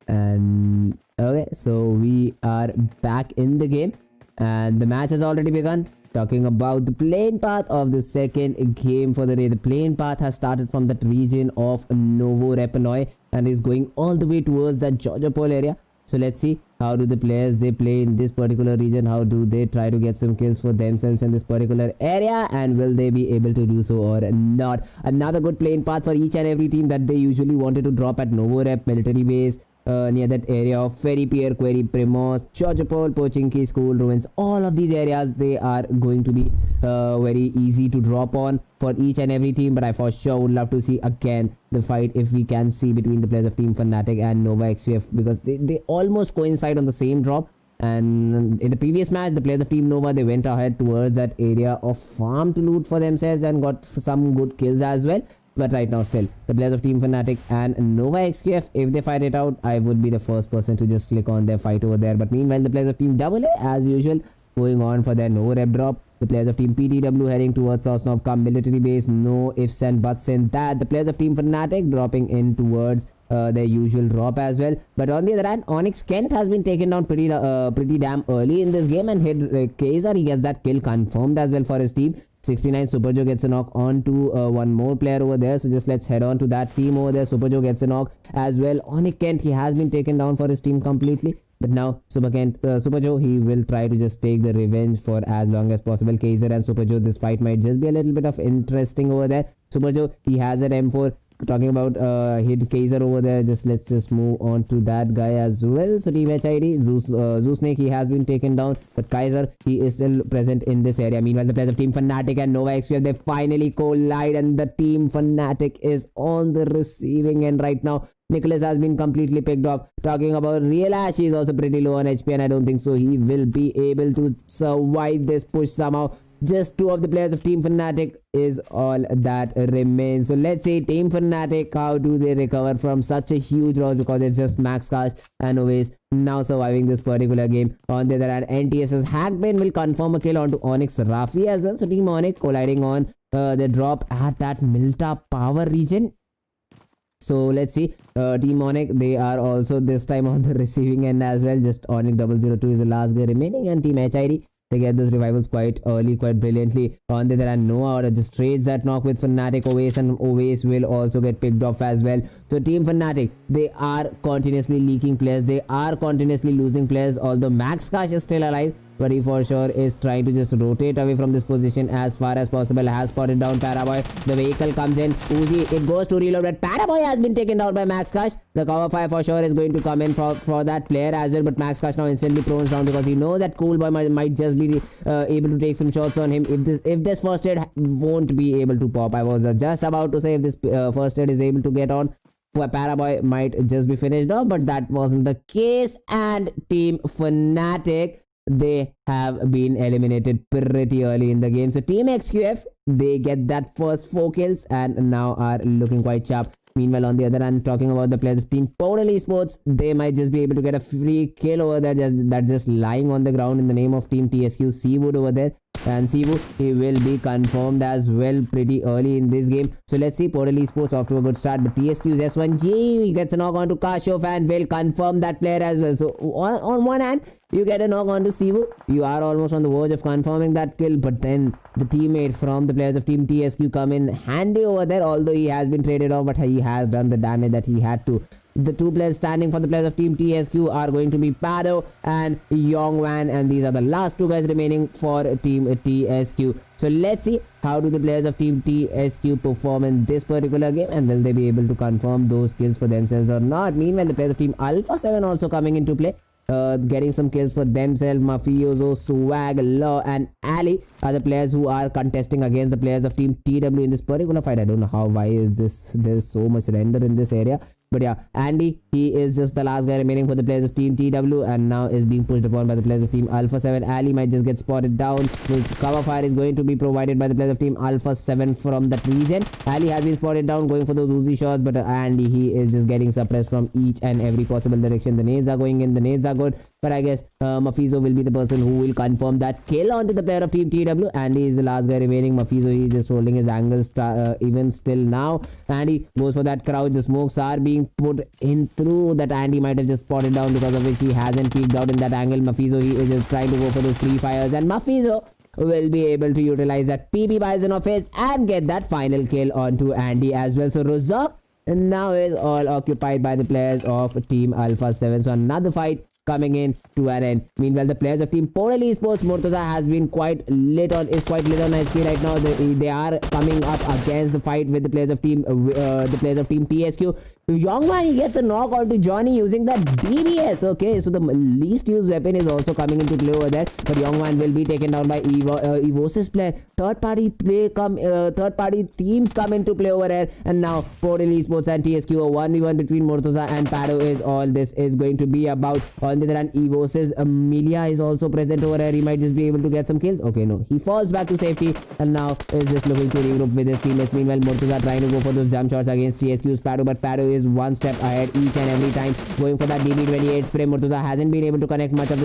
and okay, so we are back in the game, and the match has already begun. Talking about the plane path of the second game for the day. The plane path has started from that region of Novo-Repanoi and is going all the way towards that Georgia Pole area. So let's see how do the players they play in this particular region, how do they try to get some kills for themselves in this particular area, and will they be able to do so or not. Another good plane path for each and every team that they usually wanted to drop at Novo-Rep military base, near that area of Ferry Pier, Quarry Primos, Georgia Pole, Pochinki, School Ruins. All of these areas, they are going to be very easy to drop on for each and every team. But I for sure would love to see again the fight if we can see between the players of Team FNATIC and Nova XQF, because they almost coincide on the same drop. And in the previous match, the players of Team Nova, they went ahead towards that area of farm to loot for themselves and got some good kills as well. But right now, still, the players of Team FNATIC and Nova XQF, if they fight it out, I would be the first person to just click on their fight over there. But meanwhile, the players of Team AA, as usual, going on for their no rep drop. The players of Team PTW heading towards Sosnovka military base. No ifs and buts in that. The players of Team FNATIC dropping in towards their usual drop as well. But on the other hand, ONIC Kent has been taken down pretty damn early in this game and hit Kaiser. He gets that kill confirmed as well for his team. 69 Super Joe gets a knock on to one more player over there. So just let's head on to that team over there. Super Joe gets a knock as well. ONIC Kent, he has been taken down for his team completely. But now Super Joe, he will try to just take the revenge for as long as possible. Kaiser and Super Joe, this fight might just be a little bit of interesting over there. Super Joe, he has an M4. Talking about hit Kaiser over there, let's just move on to that guy as well. So Team HID, Zeus Snake, he has been taken down, but Kaiser, he is still present in this area. Meanwhile, the players of Team FNATIC and Nova XQF, they finally collide, and the Team FNATIC is on the receiving end right now. Nicholas has been completely picked off. Talking about Real Ash, he is also pretty low on HP, and I don't think so he will be able to survive this push somehow. Just two of the players of Team FNATIC is all that remains. So let's see Team FNATIC, how do they recover from such a huge loss, because it's just Max Cash and Oasis now surviving this particular game. On the other hand, NTS's Hackbane will confirm a kill onto Onyx Rafi as well. So Team Onyx colliding on the drop at that Milta power region. So let's see, Team ONIC, they are also this time on the receiving end as well. Just ONIC 002 is the last guy remaining, and Team HID, they get those revivals quite early, quite brilliantly. On the other hand, Noah just trades that knock with FNATIC. Oasis and Oasis will also get picked off as well. So Team FNATIC, they are continuously leaking players, they are continuously losing players, although Max Cash is still alive. But he for sure is trying to just rotate away from this position as far as possible. Has spotted down Paraboy. The vehicle comes in. Uzi, it goes to reload, but Paraboy has been taken down by Max Cash. The cover fire for sure is going to come in for that player as well. But Max Cash now instantly prone down because he knows that Cool Boy might just be able to take some shots on him. If this first aid won't be able to pop, I was just about to say if this first aid is able to get on, Paraboy might just be finished off, but that wasn't the case. And Team FNATIC, they have been eliminated pretty early in the game. So Team XQF, they get that first 4 kills and now are looking quite sharp. Meanwhile, on the other hand, talking about the players of Team Portal Esports, they might just be able to get a free kill over there that's just lying on the ground in the name of Team TSQ Seawood over there. And Seawood, he will be confirmed as well pretty early in this game. So let's see, Portal Esports off to a good start, but TSQ's S1G, he gets a knock onto Kashov and will confirm that player as well. So on one hand, you get a knock onto Seawood, you are almost on the verge of confirming that kill, but then the teammate from the players of Team TSQ come in handy over there, although he has been traded off, but he has done the damage that he had to. The 2 players standing for the players of Team TSQ are going to be Pado and Yongwan, and these are the last 2 guys remaining for Team TSQ. So let's see how do the players of Team TSQ perform in this particular game, and will they be able to confirm those kills for themselves or not. Meanwhile, the players of Team Alpha 7 also coming into play. Getting some kills for themselves. Mafioso, Swag, Law and Ali are the players who are contesting against the players of Team TW in this particular fight. I don't know why is this, there's so much render in this area, but yeah, Andy, he is just the last guy remaining for the players of Team TW and now is being pushed upon by the players of Team Alpha 7. Ali might just get spotted down, which cover fire is going to be provided by the players of Team Alpha 7 from that region. Ali has been spotted down going for those Uzi shots, but Andy, he is just getting suppressed from each and every possible direction. The nades are going in, the nades are good, but I guess Mafizo will be the person who will confirm that kill onto the player of Team TW. Andy is the last guy remaining. Mafizo, he is just holding his angles even still now. Andy goes for that crouch. The smokes are being put in through that. Andy might have just spotted down, because of which he hasn't peeked out in that angle. Mafizo, he is just trying to go for those free fires, and Mafizo will be able to utilize that PP Bison of his and get that final kill onto Andy as well. So Rosa now is all occupied by the players of Team Alpha 7. So another fight coming in to an end. Meanwhile, the players of Team Portal Esports, Murtaza has been quite lit on HP right now. They are coming up against the fight with the players of Team TSQ. Yongman, he gets a knock onto Johnny using that DBS. Okay, so the least used weapon is also coming into play over there, but Yongman will be taken down by EVOS's player. Third party teams come into play over there, and now Portal Esports and TSQ, a 1v1 between Murtaza and Pado is all this is going to be about. On On the other hand, EVOS's Amelia is also present over here. He might just be able to get some kills. Okay, no. He falls back to safety and now is just looking to regroup with his teammates. Meanwhile, Murtuza trying to go for those jump shots against TSQ's Pado, but Pado is one step ahead each and every time, going for that DB28 spray. Murtuza hasn't been able to connect much of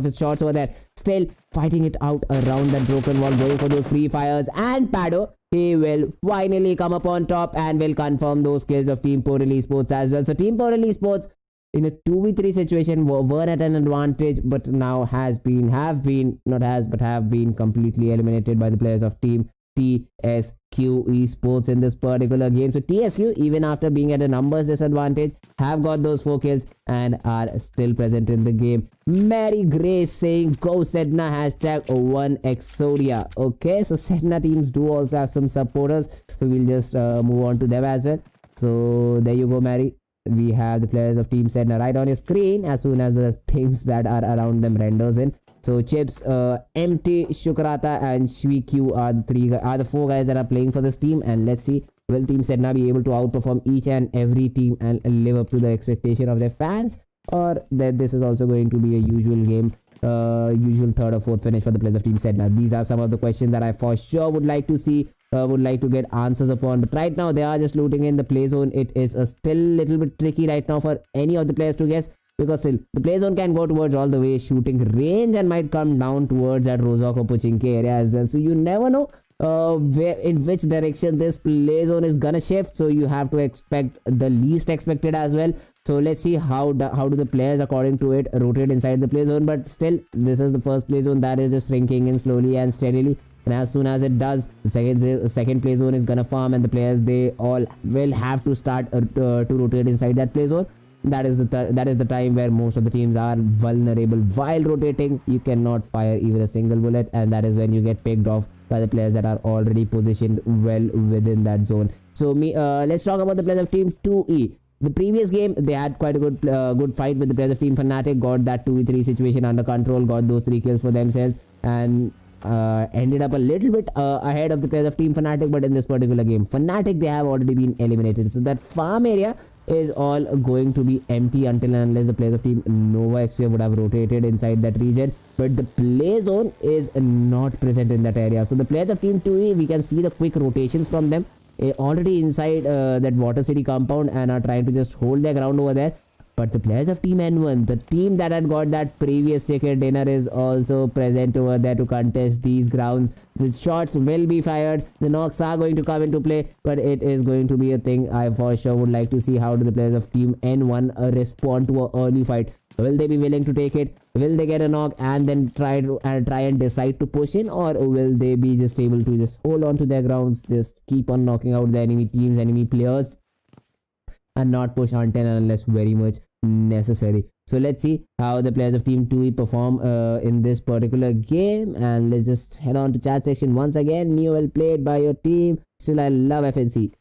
his shots over there. Still fighting it out around that broken wall, going for those pre-fires, and Pado, he will finally come up on top and will confirm those kills of Team Portal Esports as well. So Team Portal Esports in a 2v3 situation were at an advantage, but now have been completely eliminated by the players of Team TSQ Esports in this particular game. So TSQ, even after being at a numbers disadvantage, have got those 4 kills and are still present in the game. Mary Grace saying go Sedna, hashtag 1Exodia. Okay, so Sedna teams do also have some supporters, so we'll just move on to them as well. So there you go, Mary. We have the players of Team Sedna right on your screen as soon as the things that are around them renders in. So Chips, MT, Shukrata and Shwiq are the 4 guys that are playing for this team, and let's see, will Team Sedna be able to outperform each and every team and live up to the expectation of their fans, or that this is also going to be a usual game, usual 3rd or 4th finish for the players of Team Sedna? These are some of the questions that I for sure would like to see, would like to get answers upon. But right now they are just looting in the play zone. It is still a little bit tricky right now for any of the players to guess, because still the play zone can go towards all the way shooting range and might come down towards that Rozok or Pochinki area as well. So you never know in which direction this play zone is gonna shift, so you have to expect the least expected as well. So let's see how do the players according to it rotate inside the play zone. But still, this is the first play zone that is just shrinking in slowly and steadily, and as soon as it does, the second play zone is gonna farm, and the players, they all will have to start to rotate inside that play zone. That is the time where most of the teams are vulnerable. While rotating, you cannot fire even a single bullet, and that is when you get picked off by the players that are already positioned well within that zone. So let's talk about the players of Team 2E. The previous game, they had quite a good fight with the players of Team FNATIC, got that 2v3 situation under control, got those 3 kills for themselves, and ended up a little bit ahead of the players of Team FNATIC. But in this particular game, FNATIC, they have already been eliminated, so that farm area is all going to be empty until and unless the players of Team Nova XQF would have rotated inside that region. But the play zone is not present in that area, so the players of Team 2E, we can see the quick rotations from them already inside that Water City compound, and are trying to just hold their ground over there. But the players of Team N1, the team that had got that previous secret dinner, is also present over there to contest these grounds. The shots will be fired, the knocks are going to come into play, but it is going to be a thing. I for sure would like to see how do the players of Team N1 respond to an early fight. Will they be willing to take it? Will they get a knock and then try and decide to push in, or will they be just able to just hold on to their grounds, just keep on knocking out the enemy teams, enemy players, and not push until and unless very much necessary? So let's see how the players of Team 2E perform in this particular game, and let's just head on to chat section once again. New, well played by your team. Still, I love FNC.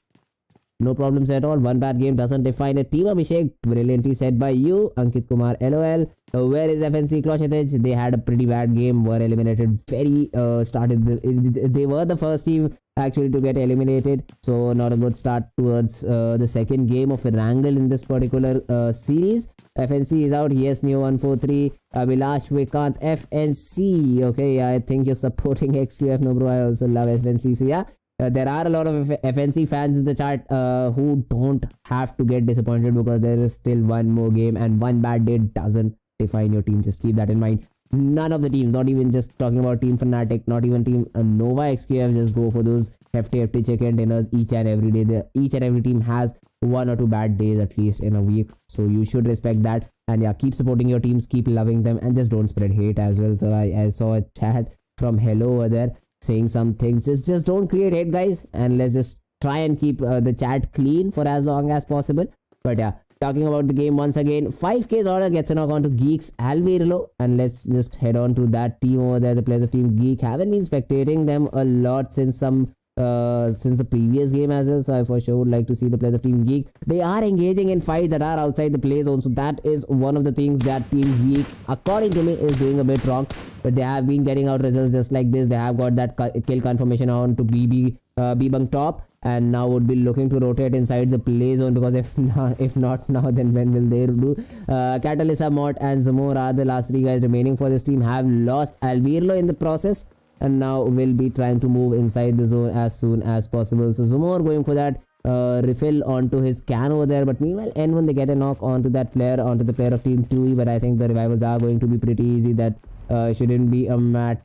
No problems at all. One bad game doesn't define a team. Abhishek, brilliantly said by you. Ankit Kumar, LOL. Where is FNC Klochetic? They had a pretty bad game, were eliminated they were the first team actually to get eliminated, so not a good start towards the second game of Wrangle in this particular series. FNC is out. Yes, Neo 143, Abhilash Vikant, FNC. Okay, I think you're supporting XQF. No bro, I also love FNC. So yeah, there are a lot of FNC fans in the chat who don't have to get disappointed, because there is still one more game, and one bad day doesn't define your team. Just keep that in mind. None of the teams, not even just talking about Team FNATIC, not even Team Nova XQF, just go for those hefty chicken dinners each and every day. Each and every team has 1 or 2 bad days at least in a week, so you should respect that. And yeah, keep supporting your teams, keep loving them, and just don't spread hate as well. So I saw a chat from Hello over there saying some things. Just don't create hate, guys, and let's just try and keep the chat clean for as long as possible. But yeah, talking about the game once again, 5K's order gets a knock on to Geek's Alvirlo, and let's just head on to that team over there. The players of Team Geek, haven't been spectating them a lot since the previous game as well, so I for sure would like to see the players of Team Geek. They are engaging in fights that are outside the play zone, so that is one of the things that Team Geek, according to me, is doing a bit wrong. But they have been getting out results just like this. They have got that kill confirmation on to B-Bang top, and now would be looking to rotate inside the play zone, because if not now, then when will they do? Catalysa, Mott and Zamor are the last 3 guys remaining for this team. Have lost Alvirlo in the process, and now will be trying to move inside the zone as soon as possible. So Zamor going for that refill onto his can over there, but meanwhile N1 they get a knock onto that player, onto the player of team 2E, but I think the revivals are going to be pretty easy. That shouldn't be a mat.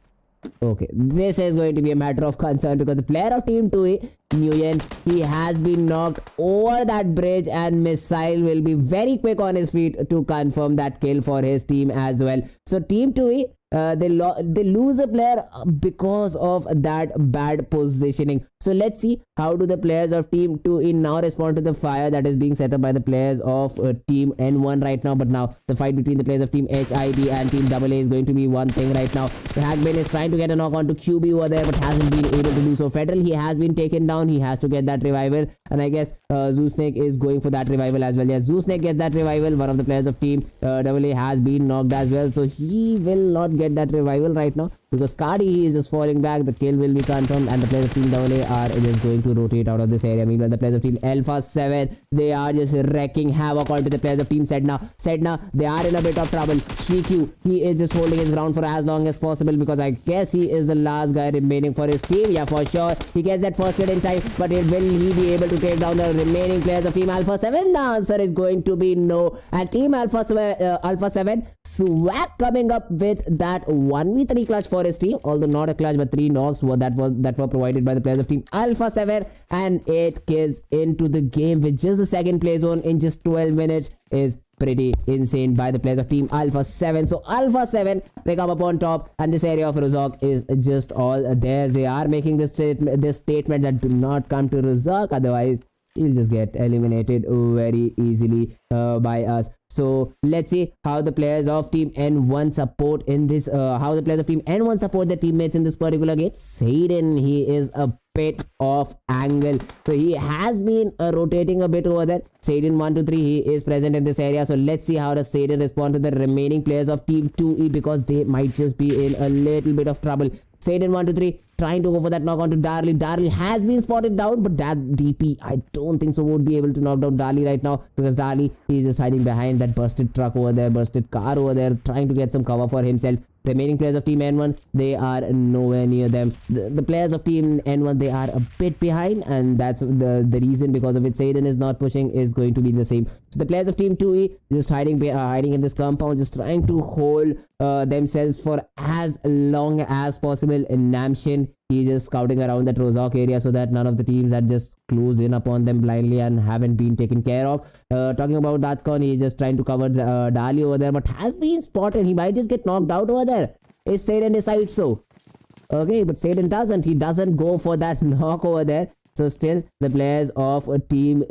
Okay, this is going to be a matter of concern, because the player of team 2E, Nguyen, he has been knocked over that bridge, and Missile will be very quick on his feet to confirm that kill for his team as well. So team 2E, they lose a player because of that bad positioning. So let's see how do the players of team 2E now respond to the fire that is being set up by the players of team N1 right now. But now the fight between the players of team HID and team AA is going to be one thing right now. Hackbane is trying to get a knock onto QB over there, but hasn't been able to do so. Federal, he has been taken down. He has to get that revival, and I guess Zoosnake is going for that revival as well. Yes, Zoosnake gets that revival. One of the players of team AA has been knocked as well, so he will not get that revival right now, because Cardi, he is just falling back. The kill will be confirmed, and the players of team AA are just going to rotate out of this area. Meanwhile, the players of team Alpha 7, they are just wrecking havoc onto the players of team Sedna. They are in a bit of trouble. Shriku, he is just holding his ground for as long as possible, because I guess he is the last guy remaining for his team. Yeah, for sure. He gets that first hit in time, but will he be able to take down the remaining players of team Alpha 7? The answer is going to be no. And team Alpha 7, Swag coming up with that 1v3 clutch for his team, although not a clutch, but 3 knocks that were provided by the players of team Alpha 7, and 8 kills into the game with just the second play zone in just 12 minutes is pretty insane by the players of team Alpha 7. So Alpha 7, they come up on top, and this area of Rozok is just all theirs. They are making this statement that do not come to Rozok, otherwise you'll just get eliminated very easily by us. So let's see how the players of team N1 support in this how the players of team N1 support their teammates in this particular game. Saiden, he is a bit of angle, so he has been rotating a bit over there. Saiden 1 to 3, he is present in this area, so let's see how does Saiden respond to the remaining players of team 2E, because they might just be in a little bit of trouble. Saiden 1 to 3 trying to go for that knock onto Darley. Darley has been spotted down, but that DP, I don't think so, would be able to knock down Darley right now, because Darley, he's just hiding behind that busted truck over there, busted car over there, trying to get some cover for himself. Remaining players of team N1, they are nowhere near them. The players of team N1, they are a bit behind, and that's the reason because of which Saiden is not pushing is going to be the same. So the players of team 2E just hiding in this compound, just trying to hold themselves for as long as possible. Namshin, he's just scouting around that Rozok area so that none of the teams that just close in upon them blindly and haven't been taken care of. Talking about Datcon, he's just trying to cover Dali over there, but has been spotted. He might just get knocked out over there if Saiden decides so. Okay, but Saiden doesn't. He doesn't go for that knock over there. So still the players of team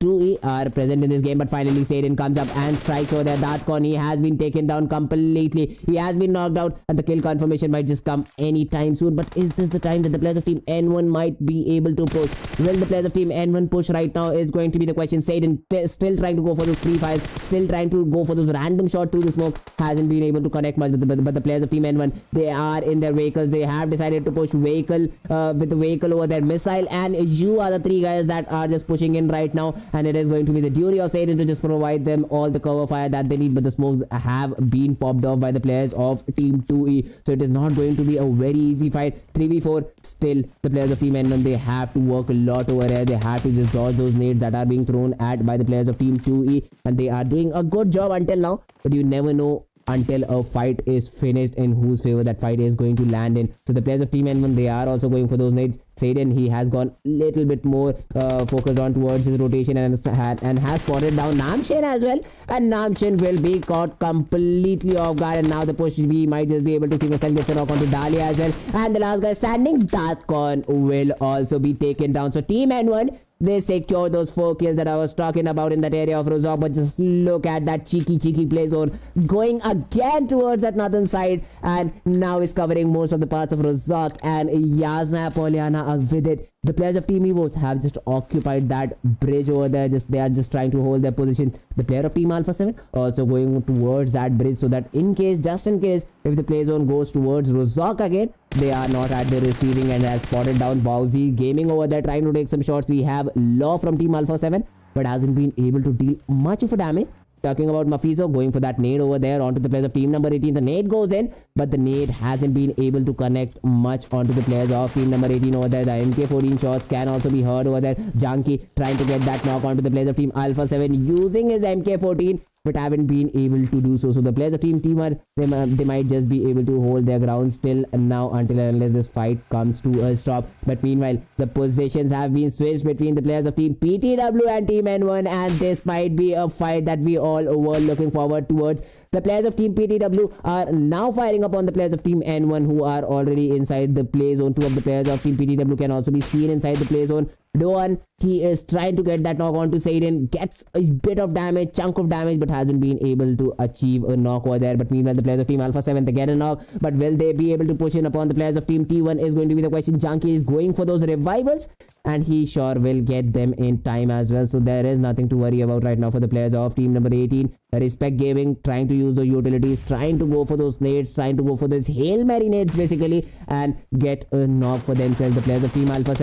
2E are present in this game, but finally Saiden comes up and strikes over there. Datcon, he has been taken down completely. He has been knocked out, and the kill confirmation might just come anytime soon. But is this the time that the players of team N1 might be able to push? Will the players of team N1 push right now is going to be the question. Saiden still trying to go for those free fires, still trying to go for those random shot through the smoke. Hasn't been able to connect much, but the players of team N1, they are in their vehicles. They have decided to push vehicle with the vehicle over there. Missile and you are the 3 guys that are just pushing in right now, and it is going to be the duty of Saiden to just provide them all the cover fire that they need, but the smokes have been popped off by the players of team 2E, so it is not going to be a very easy fight. 3v4, still the players of team N1, they have to work a lot over here. They have to just dodge those nades that are being thrown at by the players of team 2E, and they are doing a good job until now, but you never know until a fight is finished in whose favor that fight is going to land in. So the players of team N1, they are also going for those nades. Saiden, he has gone a little bit more focused on towards his rotation and has spotted down Namshin as well, and Namshin will be caught completely off guard, and now the push, we might just be able to see Missile gets a knock onto Dali as well, and the last guy standing, Datcon, will also be taken down. So team N1, they secure those 4 kills that I was talking about in that area of Rozok, but just look at that cheeky play zone going again towards that northern side, and now is covering most of the parts of Rozok, and Yasna Poliana with it. The players of Team EVOS have just occupied that bridge over there. They are just trying to hold their positions. The player of Team Alpha 7 also going towards that bridge, so that just in case, if the play zone goes towards Rozok again, they are not at the receiving end. Has spotted down Bowsy Gaming over there, trying to take some shots. We have Law from Team Alpha 7, but hasn't been able to deal much of a damage. Talking about Mafizo going for that nade over there onto the players of team number 18. The nade goes in, but the nade hasn't been able to connect much onto the players of team number 18 over there. The MK14 shots can also be heard over there. Junkie trying to get that knock onto the players of team Alpha 7 using his MK14, but haven't been able to do so. So the players of team Teamer, they might just be able to hold their ground still now until and unless this fight comes to a stop. But meanwhile, the positions have been switched between the players of team PTW and team N1, and this might be a fight that we all were looking forward towards. The players of team PTW are now firing upon the players of team N1, who are already inside the play zone. Two of the players of team PTW can also be seen inside the play zone. Doan, he is trying to get that knock onto Saiden, gets a bit of damage, chunk of damage, but hasn't been able to achieve a knock over there. But meanwhile, the players of team Alpha 7, they get a knock, but will they be able to push in upon the players of team T1 is going to be the question. Junkie is going for those revivals, and he sure will get them in time as well. So there is nothing to worry about right now for the players of team number 18. Respect Gaming trying to use the utilities, trying to go for those nades, trying to go for this Hail Mary nades basically, and get a knock for themselves. The players of team Alpha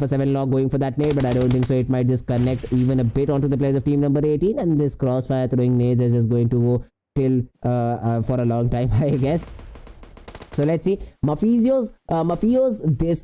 7 knock going for that nade, but I don't think so. It might just connect even a bit onto the players of team number 18, and this crossfire throwing nades is just going to go till for a long time, I guess. So let's see. Mafio's this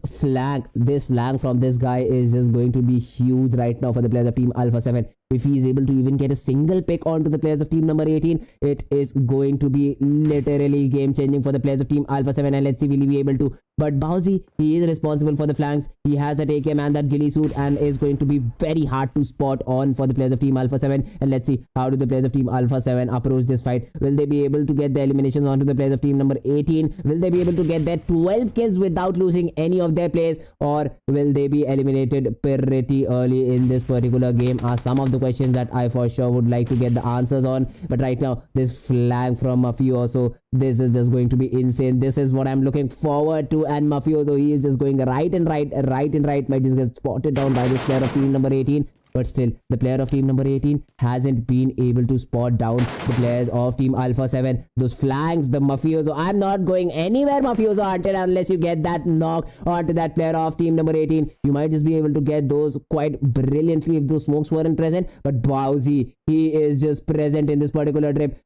flank from this guy is just going to be huge right now for the players of team Alpha 7. If he is able to even get a single pick onto the players of team number 18, it is going to be literally game changing for the players of team Alpha 7. And let's see, will he be able to? But Bowsy, he is responsible for the flanks. He has that AK man, that ghillie suit, and is going to be very hard to spot on for the players of team Alpha 7. And let's see, how do the players of team Alpha 7 approach this fight? Will they be able to get the eliminations onto the players of team number 18? Will they be able to get their 12 kills without losing any of their plays, or will they be eliminated pretty early in this particular game? Are some of the questions that I for sure would like to get the answers on. But right now, this flank from Mafioso, this is just going to be insane. This is what I'm looking forward to. And Mafioso, he is just going right and right, might just get spotted down by this player of team number 18. But still, the player of team number 18 hasn't been able to spot down the players of team Alpha 7. Those flanks, the Mafioso, I'm not going anywhere, Mafioso, until unless you get that knock onto that player of team number 18. You might just be able to get those quite brilliantly if those smokes weren't present. But Bowsy, he is just present in this particular drip.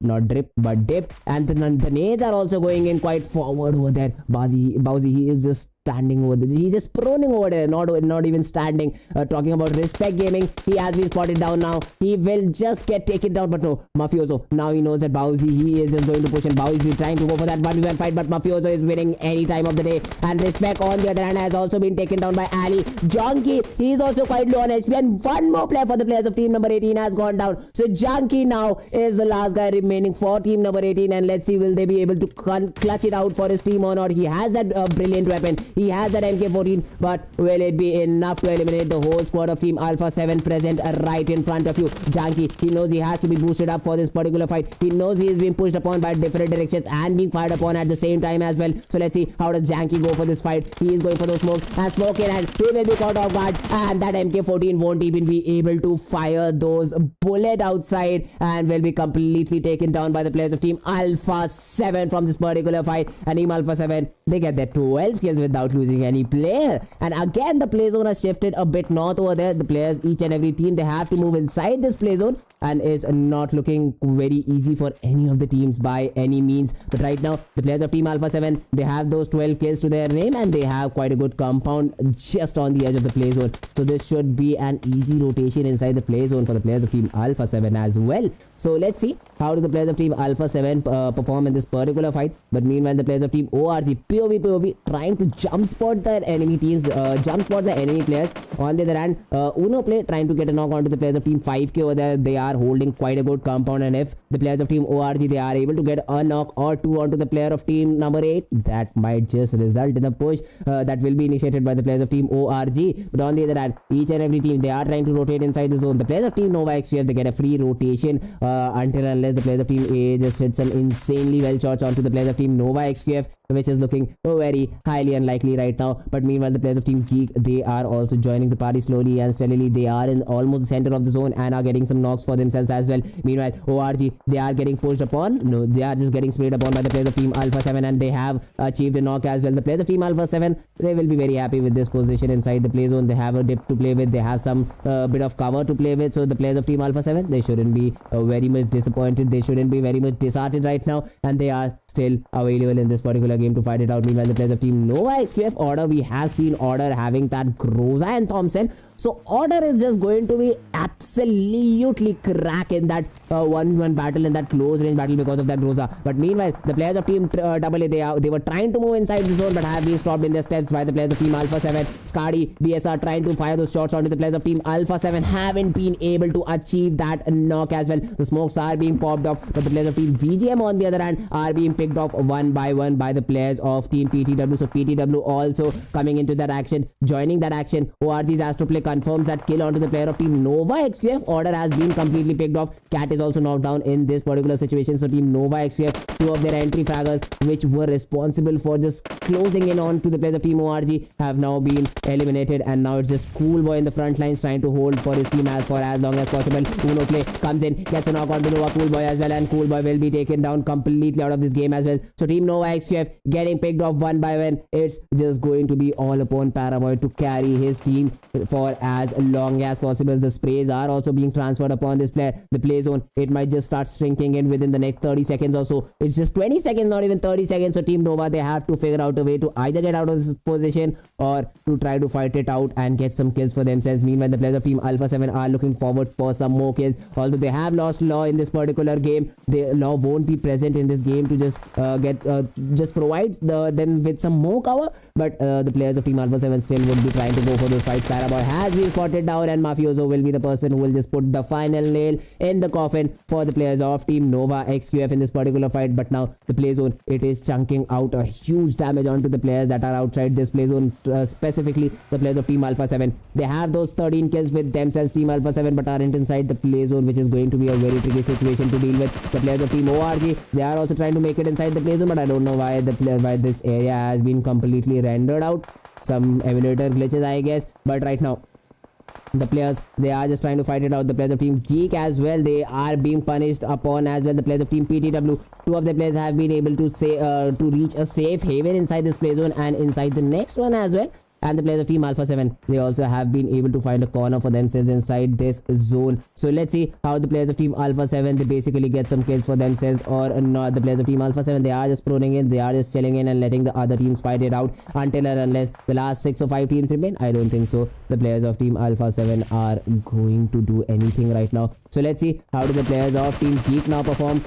Not drip, but dip. And the nades are also going in quite forward over there. Bowsy, he is just standing over there. He's just proning over there, not even standing. Talking about Respect Gaming, he has been spotted down now. He will just get taken down, but no, Mafioso, now he knows that Bowsy, he is just going to push, and Bowsy is trying to go for that 1v1 fight, but Mafioso is winning any time of the day. And Respect, on the other hand, has also been taken down by Ali. Junkie, he is also quite low on HP, and one more player for the players of team number 18 has gone down. So Junkie now is the last guy remaining for team number 18, and let's see, will they be able to clutch it out for his team or not? He has that brilliant weapon, he has that MK14, but will it be enough to eliminate the whole squad of team Alpha 7 present right in front of you? Junkie, he knows he has to be boosted up for this particular fight. He knows he is being pushed upon by different directions and being fired upon at the same time as well. So let's see, how does Junkie go for this fight? He is going for those smokes, and smoke in, and he will be caught off guard, and that MK14 won't even be able to fire those bullets outside, and will be completely taken down by the players of team Alpha 7 from this particular fight. And team Alpha 7, they get their 12 kills without losing any player. And again, the play zone has shifted a bit north over there. The players, each and every team, they have to move inside this play zone, and is not looking very easy for any of the teams by any means. But right now, the players of team Alpha 7, they have those 12 kills to their name, and they have quite a good compound just on the edge of the play zone. So this should be an easy rotation inside the play zone for the players of team Alpha 7 as well. So let's see, how do the players of team Alpha 7 perform in this particular fight. But meanwhile, the players of team ORG, POV, trying to jump spot the enemy teams, jump spot the enemy players. On the other hand, Uno Play trying to get a knock onto the players of team 5K over there. They are holding quite a good compound, and if the players of team ORG, they are able to get a knock or two onto the player of team number 8, that might just result in a push that will be initiated by the players of team ORG. But on the other hand, each and every team, they are trying to rotate inside the zone. The players of team Nova Nova XQF, they get a free rotation until unless the players of Team A just hit some insanely well shots onto the players of Team Nova XQF, which is looking very highly unlikely right now. But meanwhile, the players of Team GEEK, they are also joining the party slowly and steadily. They are in almost the center of the zone and are getting some knocks for themselves as well. Meanwhile, ORG, they are getting pushed upon. No, they are just getting sprayed upon by the players of Team Alpha 7, and they have achieved a knock as well. The players of Team Alpha 7, they will be very happy with this position inside the play zone. They have a dip to play with. They have some bit of cover to play with. So the players of Team Alpha 7, they shouldn't be very much disappointed. They shouldn't be very much disheartened right now, and they are still available in this particular game to fight it out. Meanwhile, the players of Team Nova XQF, Order, we have seen Order having that Groza and Thompson. So Order is just going to be absolutely crack in that 1v1 battle, in that close range battle because of that Groza. But meanwhile, the players of Team AA, they were trying to move inside the zone but have been stopped in their steps by the players of Team Alpha 7. Skadi, BSR trying to fire those shots onto the players of Team Alpha 7, haven't been able to achieve that knock as well. The smokes are being popped off, but the players of Team VGM on the other hand are being picked off one by one by the players of Team PTW. So PTW also coming into that action, joining that action. ORG's Astroplay confirms that kill onto the player of Team Nova XQF. Order has been completely picked off. Cat is also knocked down in this particular situation. So Team Nova XQF, two of their entry fraggers which were responsible for just closing in on to the players of Team ORG, have now been eliminated, and now it's just Cool Boy in the front lines trying to hold for his team for as long as possible. Uno Play comes in, gets a knock onto Nova Cool Boy as well, and Cool Boy will be taken down completely out of this game as well. So Team Nova XQF getting picked off one by one. It's just going to be all upon Paraboy to carry his team for as long as possible. The sprays are also being transferred upon this player. The play zone, it might just start shrinking in within the next 30 seconds or so. It's just 20 seconds, not even 30 seconds. So Team Nova, they have to figure out a way to either get out of this position or to try to fight it out and get some kills for themselves. Meanwhile, the players of Team Alpha 7 are looking forward for some more kills. Although they have lost Law in this particular game, Law won't be present in this game to just provide them with some more cover. But the players of Team Alpha 7 still would be trying to go for those fights. Paraboy has been spotted down, and Mafioso will be the person who will just put the final nail in the coffin for the players of Team Nova XQF in this particular fight. But now the play zone, it is chunking out a huge damage onto the players that are outside this play zone, specifically the players of Team Alpha 7. They have those 13 kills with themselves, Team Alpha 7, but aren't inside the play zone, which is going to be a very tricky situation to deal with. The players of Team ORG, they are also trying to make it inside the play zone, but I don't know why this area has been completely rendered out. Some emulator glitches, I guess. But right now, the players, they are just trying to fight it out. The players of Team GEEK as well, they are being punished upon as well. The players of Team PTW, two of the players have been able to reach a safe haven inside this play zone and inside the next one as well. And the players of Team Alpha 7, they also have been able to find a corner for themselves inside this zone. So let's see how the players of Team Alpha 7, they basically get some kills for themselves or not. The players of Team Alpha 7, they are just proning in, they are just chilling in and letting the other teams fight it out until and unless the last 6 or 5 teams remain. I don't think so. The players of Team Alpha 7 are going to do anything right now. So let's see how do the players of Team GEEK now perform.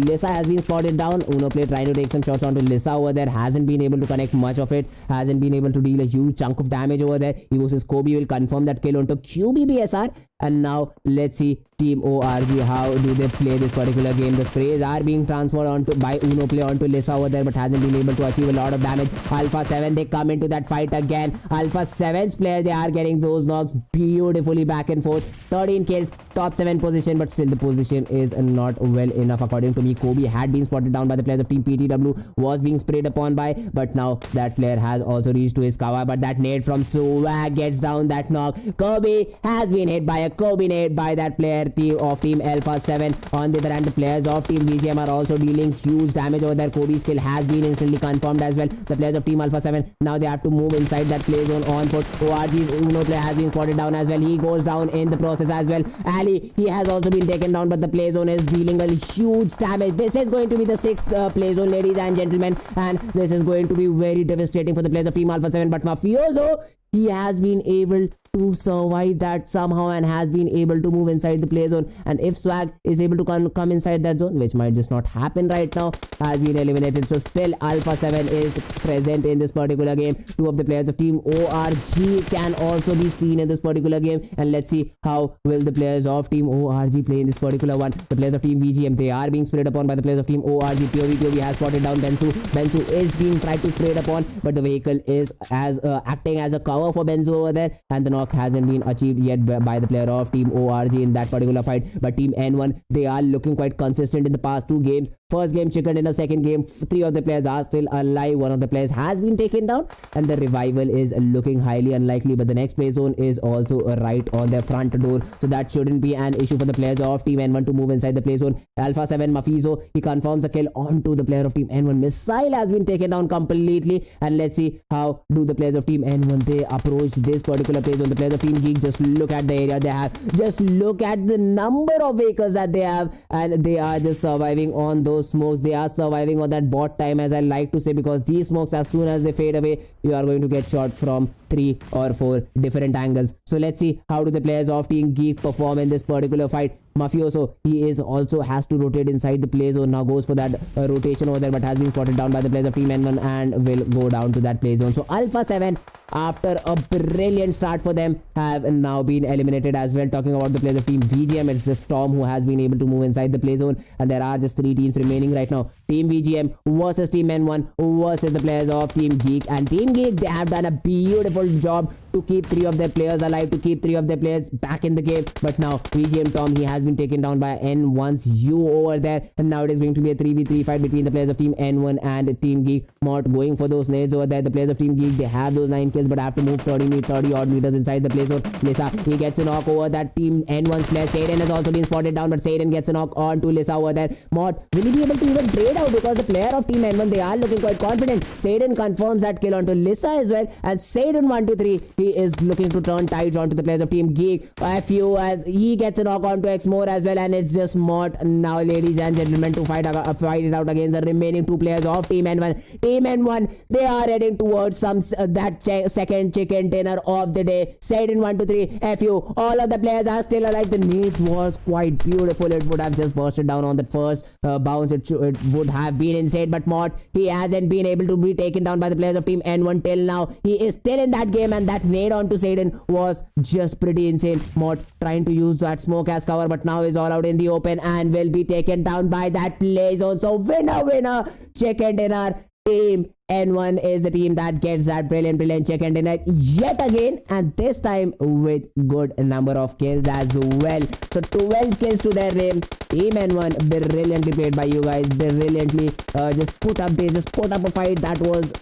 Lisa has been spotted down. Uno Play trying to take some shots onto Lisa over there. Hasn't been able to connect much of it. Hasn't been able to deal a huge chunk of damage over there. EVOS' Kobe will confirm that kill onto QBBSR. And now let's see Team ORG, how do they play this particular game. The sprays are being transferred onto by Uno Play onto Lisa over there, but hasn't been able to achieve a lot of damage. Alpha 7, they come into that fight again. Alpha 7's player, they are getting those knocks beautifully back and forth. 13 kills, top 7 position, but still the position is not well enough according to me. Kobe had been spotted down by the players of Team PTW, was being sprayed upon by, but now that player has also reached to his cover, but that nade from Swag gets down that knock. Kobe has been hit by a Kobe nade by that player of Team Alpha 7. On the other hand, the players of Team VGM are also dealing huge damage over there. Kobe's kill has been instantly confirmed as well. The players of Team Alpha 7, now they have to move inside that play zone on foot. ORG's Uno Play has been spotted down as well. He goes down in the process as well. Ali, he has also been taken down, but the play zone is dealing a huge damage. This is going to be the 6th play zone, ladies and gentlemen, and this is going to be very devastating for the players of Team Alpha 7. But Mafioso, he has been able to survive that somehow and has been able to move inside the play zone. And if Swag is able to come inside that zone, which might just not happen right now, has been eliminated. So still Alpha 7 is present in this particular game. Two of the players of Team ORG can also be seen in this particular game, and let's see how will the players of Team ORG play in this particular one. The players of Team VGM, they are being sprayed upon by the players of Team ORG. POV has spotted down Bensu. Bensu is being tried to sprayed upon, but the vehicle is acting as a cover for Bensu over there, and the knock knock hasn't been achieved yet by the player of team ORG in that particular fight. But team N1, they are looking quite consistent in the past 2 games. First game chicken in the second game, 3 of the players are still alive. One of the players has been taken down, and the revival is looking highly unlikely. But the next play zone is also right on their front door, so that shouldn't be an issue for the players of team N1 to move inside the play zone. Alpha 7 Mafizo, he confirms the kill onto the player of team N1. Missile has been taken down completely, and let's see how do the players of team N1 they approach this particular play zone. The players of team Geek, just look at the area they have, just look at the number of vehicles that they have, and they are just surviving on those smokes. They are surviving on that bot time, as I like to say, because these smokes, as soon as they fade away, you are going to get shot from 3 or 4 different angles. So let's see how do the players of team Geek perform in this particular fight. Mafioso, he is also has to rotate inside the play zone. Now goes for that rotation over there, but has been spotted down by the players of team N1 and will go down to that play zone. So Alpha 7, after a brilliant start for them, have now been eliminated as well. Talking about the players of team VGM, it's just Storm who has been able to move inside the play zone, and there are just 3 teams remaining right now. Team VGM versus team N1 versus the players of team Geek, and team Geek, they have done a beautiful job to keep 3 of their players alive, to keep 3 of their players back in the game. But now VGM Tom, he has been taken down by N1's U over there, and now it is going to be a 3v3 fight between the players of team N1 and team Geek. Mort going for those nades over there. The players of team Geek, they have those 9 kills, but have to move 30 odd meters inside the play zone. Lisa, he gets a knock over that team N1's player. Satan has also been spotted down, but Satan gets a knock on to Lisa over there. Mort, will he be able to even trade out, because the player of team N1, they are looking quite confident. Satan confirms that kill onto Lisa as well, and Satan 1-3, he is looking to turn tides onto the players of team Geek. FU, as he gets a knock onto X-More as well, and it's just Mort now, ladies and gentlemen, to fight it out against the remaining 2 players of team N1. Team N1, they are heading towards some second chicken dinner of the day. Satan 1-3, FU, all of the players are still alive. The nade was quite beautiful. It would have just bursted down on that first bounce. It would have been insane, but Mort, he hasn't been able to be taken down by the players of team N1 till now. He is still in that game, and that nade onto Satan was just pretty insane. Mort trying to use that smoke as cover, but now is all out in the open and will be taken down by that play zone. So winner, chicken dinner. Team N1 is the team that gets that brilliant chicken dinner yet again, and this time with good number of kills as well. So 12 kills to their name. Team N1, brilliantly played by you guys. Brilliantly just put up a fight that was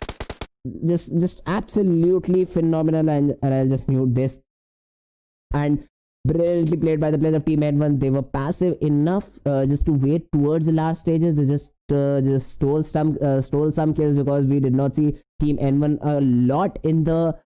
just absolutely phenomenal. And I'll just mute this. And brilliantly played by the players of team N1. They were passive enough just to wait towards the last stages. They just stole some kills, because we did not see team N1 a lot in the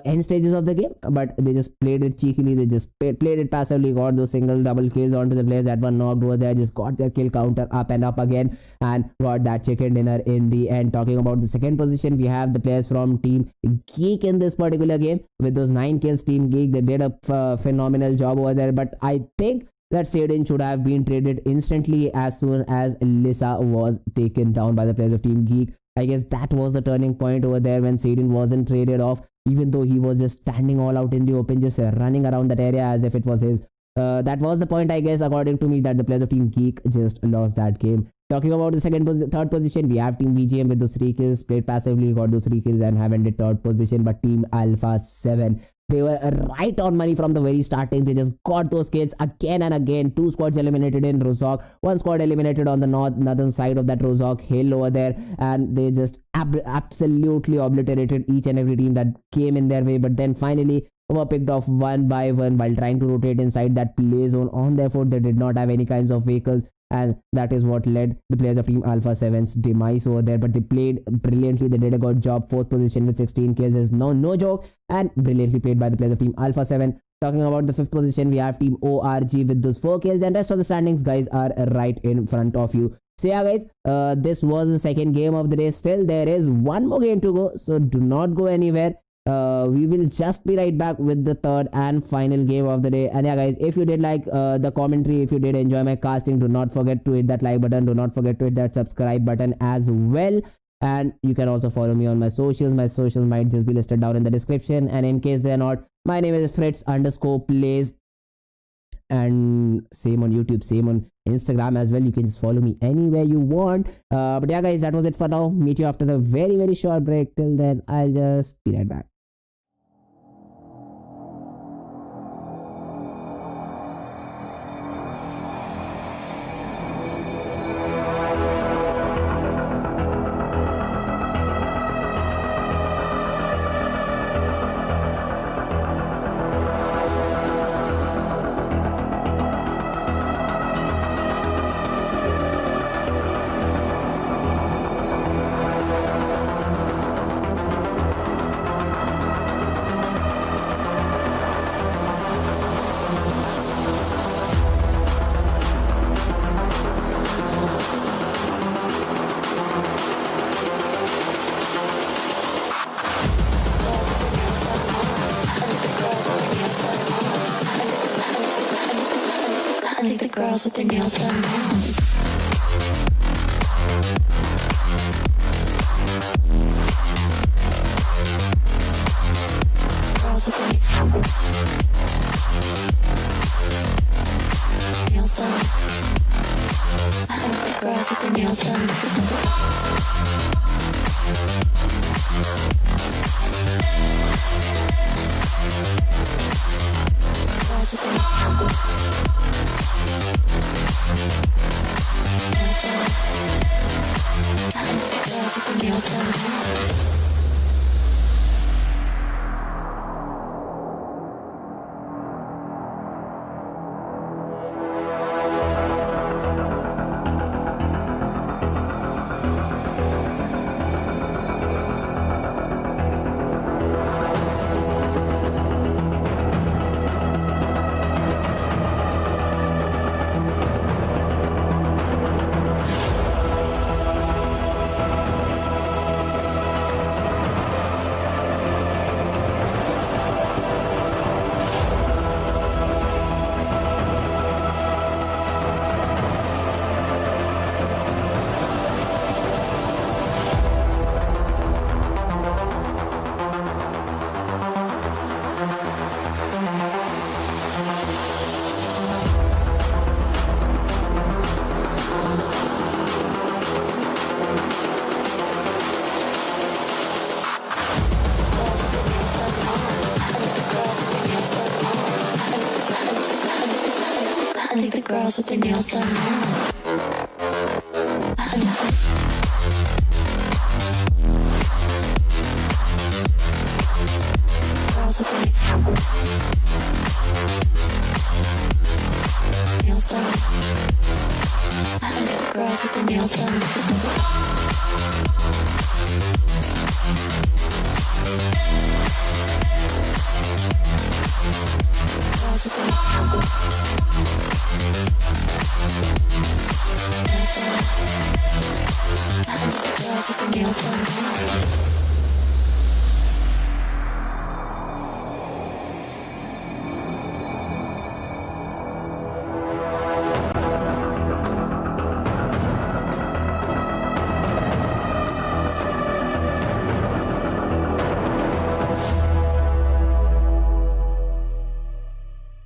end stages of the game, but they just played it cheekily. They just played it passively, got those double kills onto the players that were knocked over there, just got their kill counter up and up again, and got that chicken dinner in the end. Talking about the second position, we have the players from team Geek in this particular game with those 9 kills. Team Geek, they did a phenomenal job over there, but I think that Satan should have been traded instantly as soon as Lisa was taken down by the players of team Geek. I guess that was the turning point over there, when Satan wasn't traded off, even though he was just standing all out in the open, just running around that area as if it was his. That was the point, I guess, according to me, that the players of team Geek just lost that game. Talking about the third position, we have team VGM with those 3 kills, played passively, got those 3 kills and have ended third position. But team Alpha 7, they were right on money from the very starting. They just got those kills again and again. 2 squads eliminated in Rozhok, 1 squad eliminated on the northern side of that Rozhok hill over there, and they just absolutely obliterated each and every team that came in their way. But then finally were picked off one by one while trying to rotate inside that play zone. On their foot, they did not have any kinds of vehicles, and that is what led the players of team Alpha 7's demise over there. But they played brilliantly. They did a good job. 4th position with 16 kills is no joke, and brilliantly played by the players of team Alpha 7. Talking about the 5th position, we have team ORG with those 4 kills, and rest of the standings, guys, are right in front of you. So yeah, guys, this was the second game of the day. Still there is one more game to go, so do not go anywhere. We will just be right back with the third and final game of the day. And yeah, guys, if you did like the commentary, if you did enjoy my casting, do not forget to hit that like button. Do not forget to hit that subscribe button as well. And you can also follow me on my socials. My socials might just be listed down in the description, and in case they're not, my name is Fritz_plays, and same on YouTube, same on Instagram as well. You can just follow me anywhere you want. But yeah, guys, that was it for now. Meet you after a very short break. Till then, I'll just be right back. I think the girls with their nails done. Girls with their nails done. I think the girls with their nails done. Girls with their nails done. I think the girls with their nails done. Girls with their nails done. I think the girls with their nails done. Girls with their girls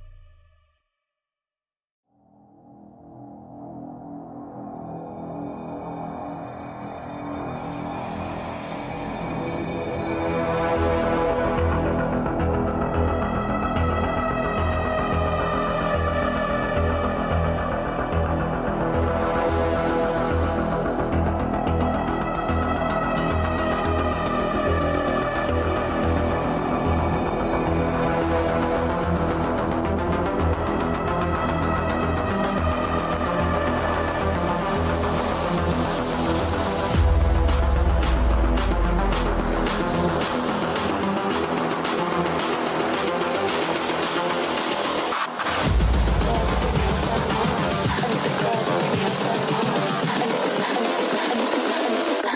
with their nails done.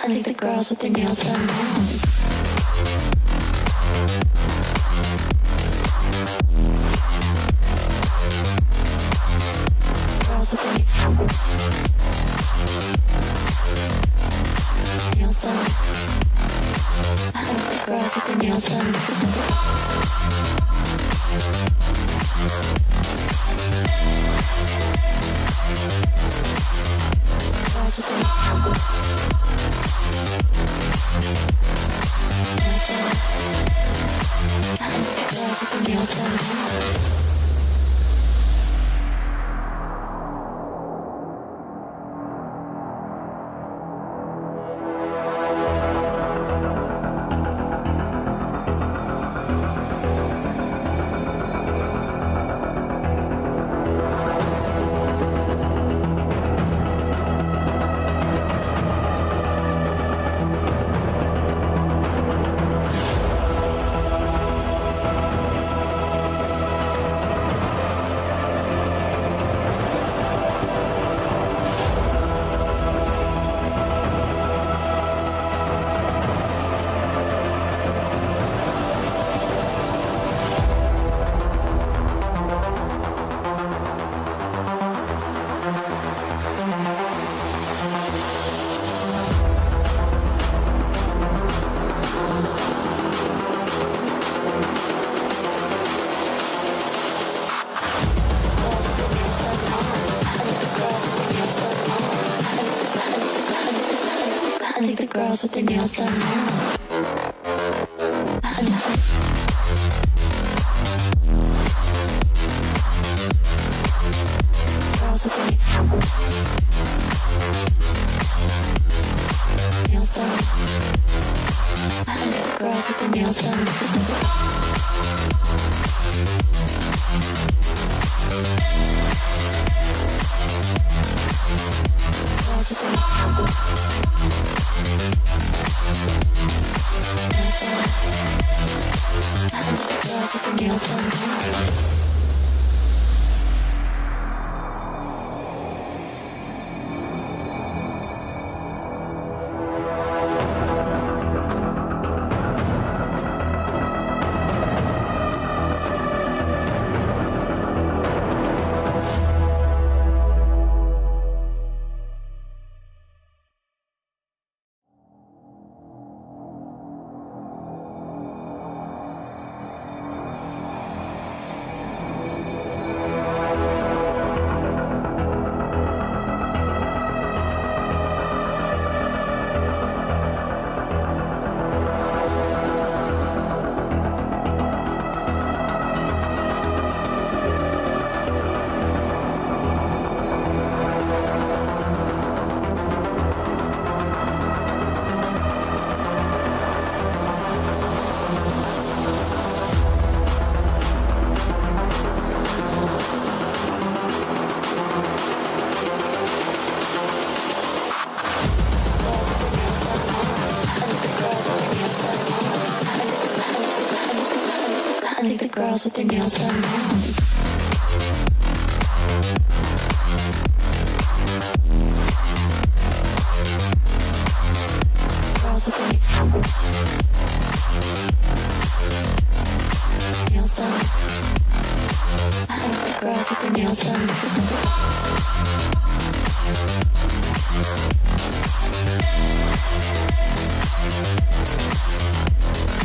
I think the girls with their nails done. Girls with their nails done. I think the girls with their nails done. Girls with their girls with their nails done. girls with their nails done now. Girls with their nails done. Girls with their nails done. Girls with their nails done. I think the girls with their nails done now. Girls with their nails done. I think the girls with their nails done.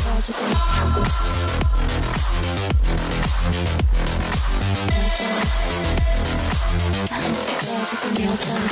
Girls with their girls with their nails done.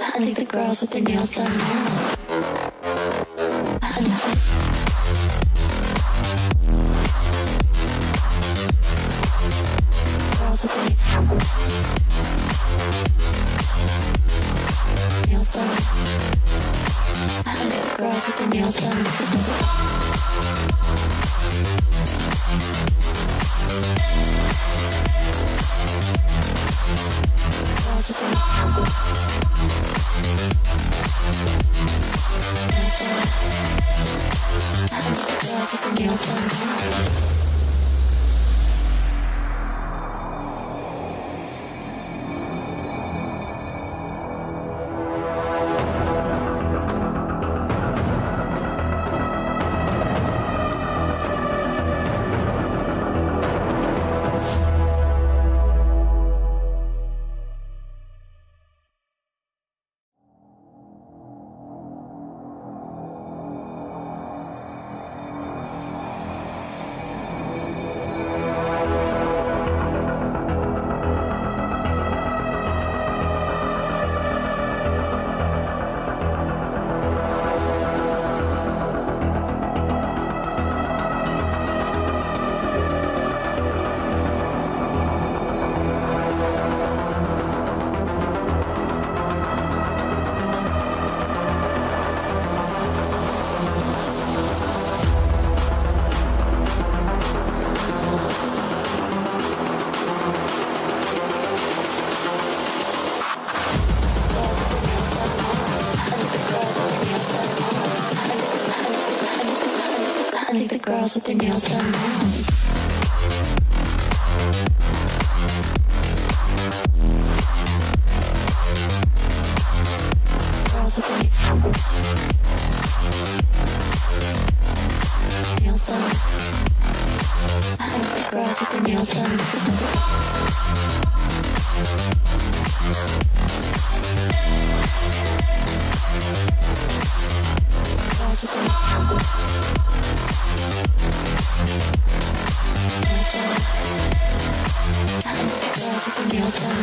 I think the girls with their nails done now. Girls with their nails done. I think the girls with their nails done. Girls with their girls with their nails done. think the girls with their nails done now. Girls with their nails done. I think the girls with their nails done. Girls with their nails done.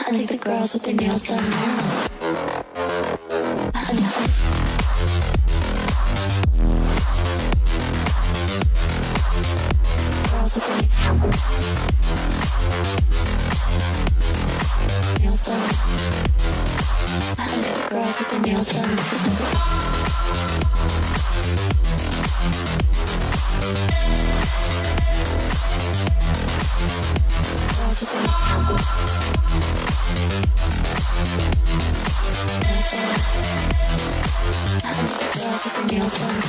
I think the girls with their nails done now. Girls with their nails done. I think the girls with their nails done. Girls with their girls with the nails done.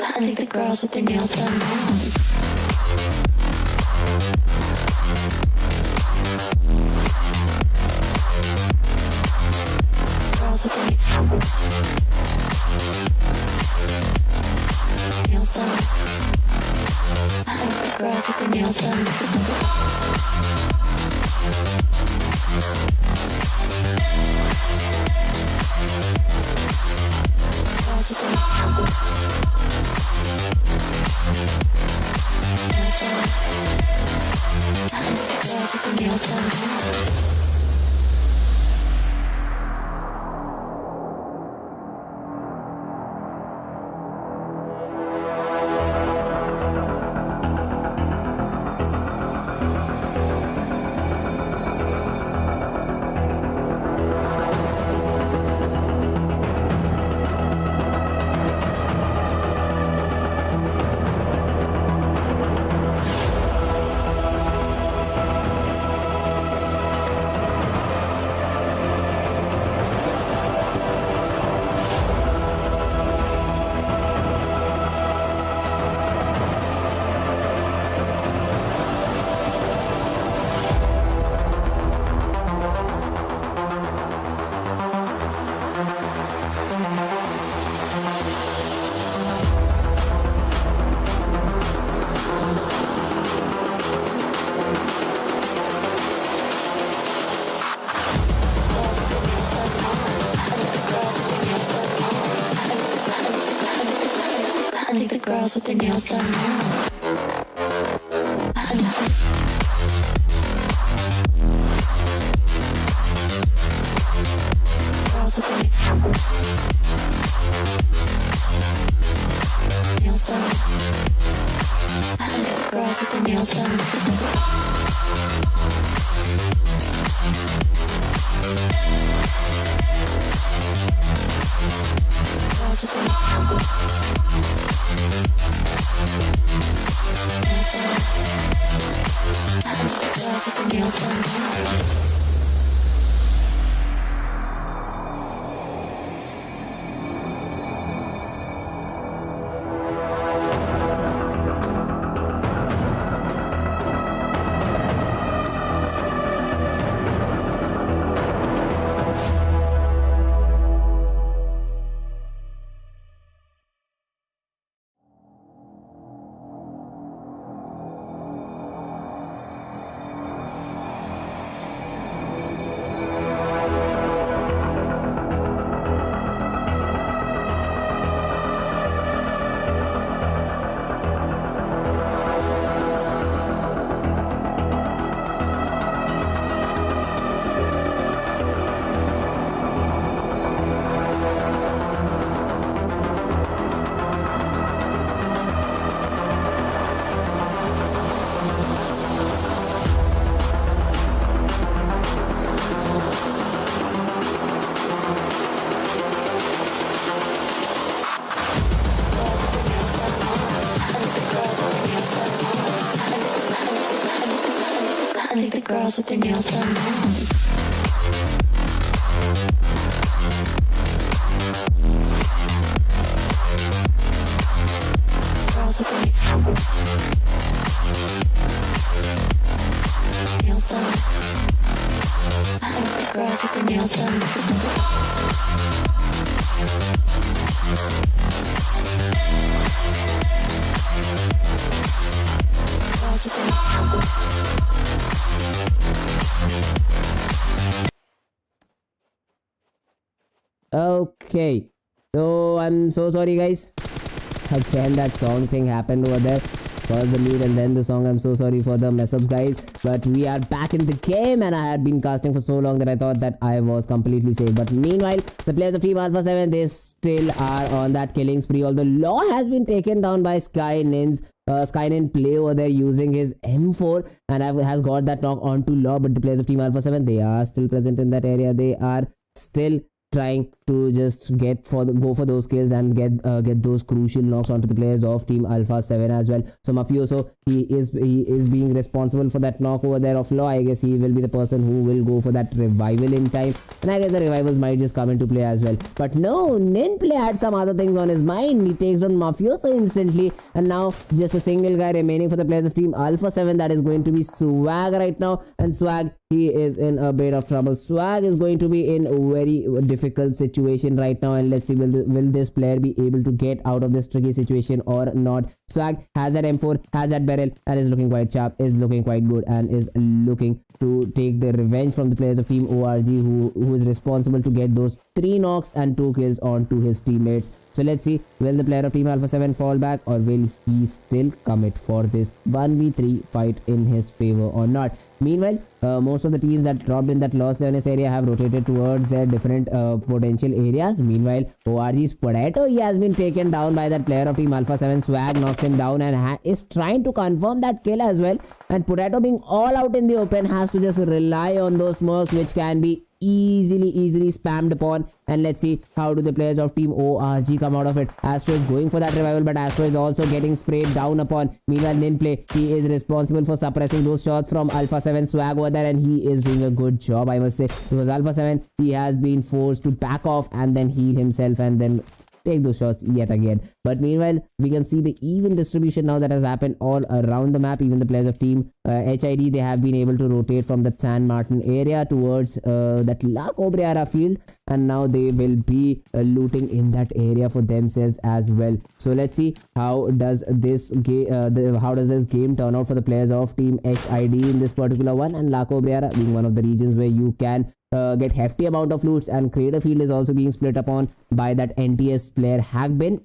I think the girls with their nails done now. Girls with their nails done. I think the girls with their nails done. Girls with their girls with the nails done. girls with their nails done now. Girls with their nails done. Girls with their nails done. Girls with their nails done. I think the girls with their nails done now. Girls with their nails done. I think the girls with their nails done. Girls with their Okay, so I'm so sorry guys. Again that song thing happened over there. First the mute and then the song. I'm so sorry for the mess ups guys, but we are back in the game and I had been casting for so long that I thought that I was completely safe. But meanwhile the players of Team Alpha 7, they still are on that killing spree, although Law has been taken down by Skynin play over there using his M4 and has got that knock onto Law. But the players of Team Alpha 7, they are still present in that area. They are still trying to just go for those kills and get those crucial knocks onto the players of Team Alpha 7 as well. So Mafioso, he is being responsible for that knock over there of Law. I guess he will be the person who will go for that revival in time, and I guess the revivals might just come into play as well. But no, Nin play had some other things on his mind. He takes down Mafioso instantly, and now just a single guy remaining for the players of Team Alpha 7. That is going to be Swag right now, and Swag, he is in a bit of trouble. Swag is going to be in a very difficult situation right now, and let's see will this player be able to get out of this tricky situation or not. Swag has that M4, has that barrel, and is looking quite sharp, is looking quite good, and is looking to take the revenge from the players of Team ORG, who is responsible to get those 3 knocks and 2 kills onto his teammates. So let's see, will the player of Team Alpha 7 fall back, or will he still commit for this 1v3 fight in his favor or not? Meanwhile, most of the teams that dropped in that Los Leones area have rotated towards their different potential areas. Meanwhile, ORG's Potato, he has been taken down by that player of Team Alpha 7. Swag knocks him down and is trying to confirm that kill as well. And Potato, being all out in the open, has to just rely on those smokes, which can be easily spammed upon. And let's see how do the players of Team ORG come out of it. Astro is going for that revival, but Astro is also getting sprayed down upon. Meanwhile, Ninplay, he is responsible for suppressing those shots from Alpha 7 Swag over there, and he is doing a good job, I must say, because Alpha 7, he has been forced to back off and then heal himself and then take those shots yet again. But meanwhile, we can see the even distribution now that has happened all around the map. Even the players of Team HID, they have been able to rotate from the San Martin area towards that La Cobriara field, and now they will be looting in that area for themselves as well. So let's see how does this game turn out for the players of Team HID in this particular one. And La Cobriara being one of the regions where you can get hefty amount of loots, and Creator Field is also being split upon by that NTS player Hackbin.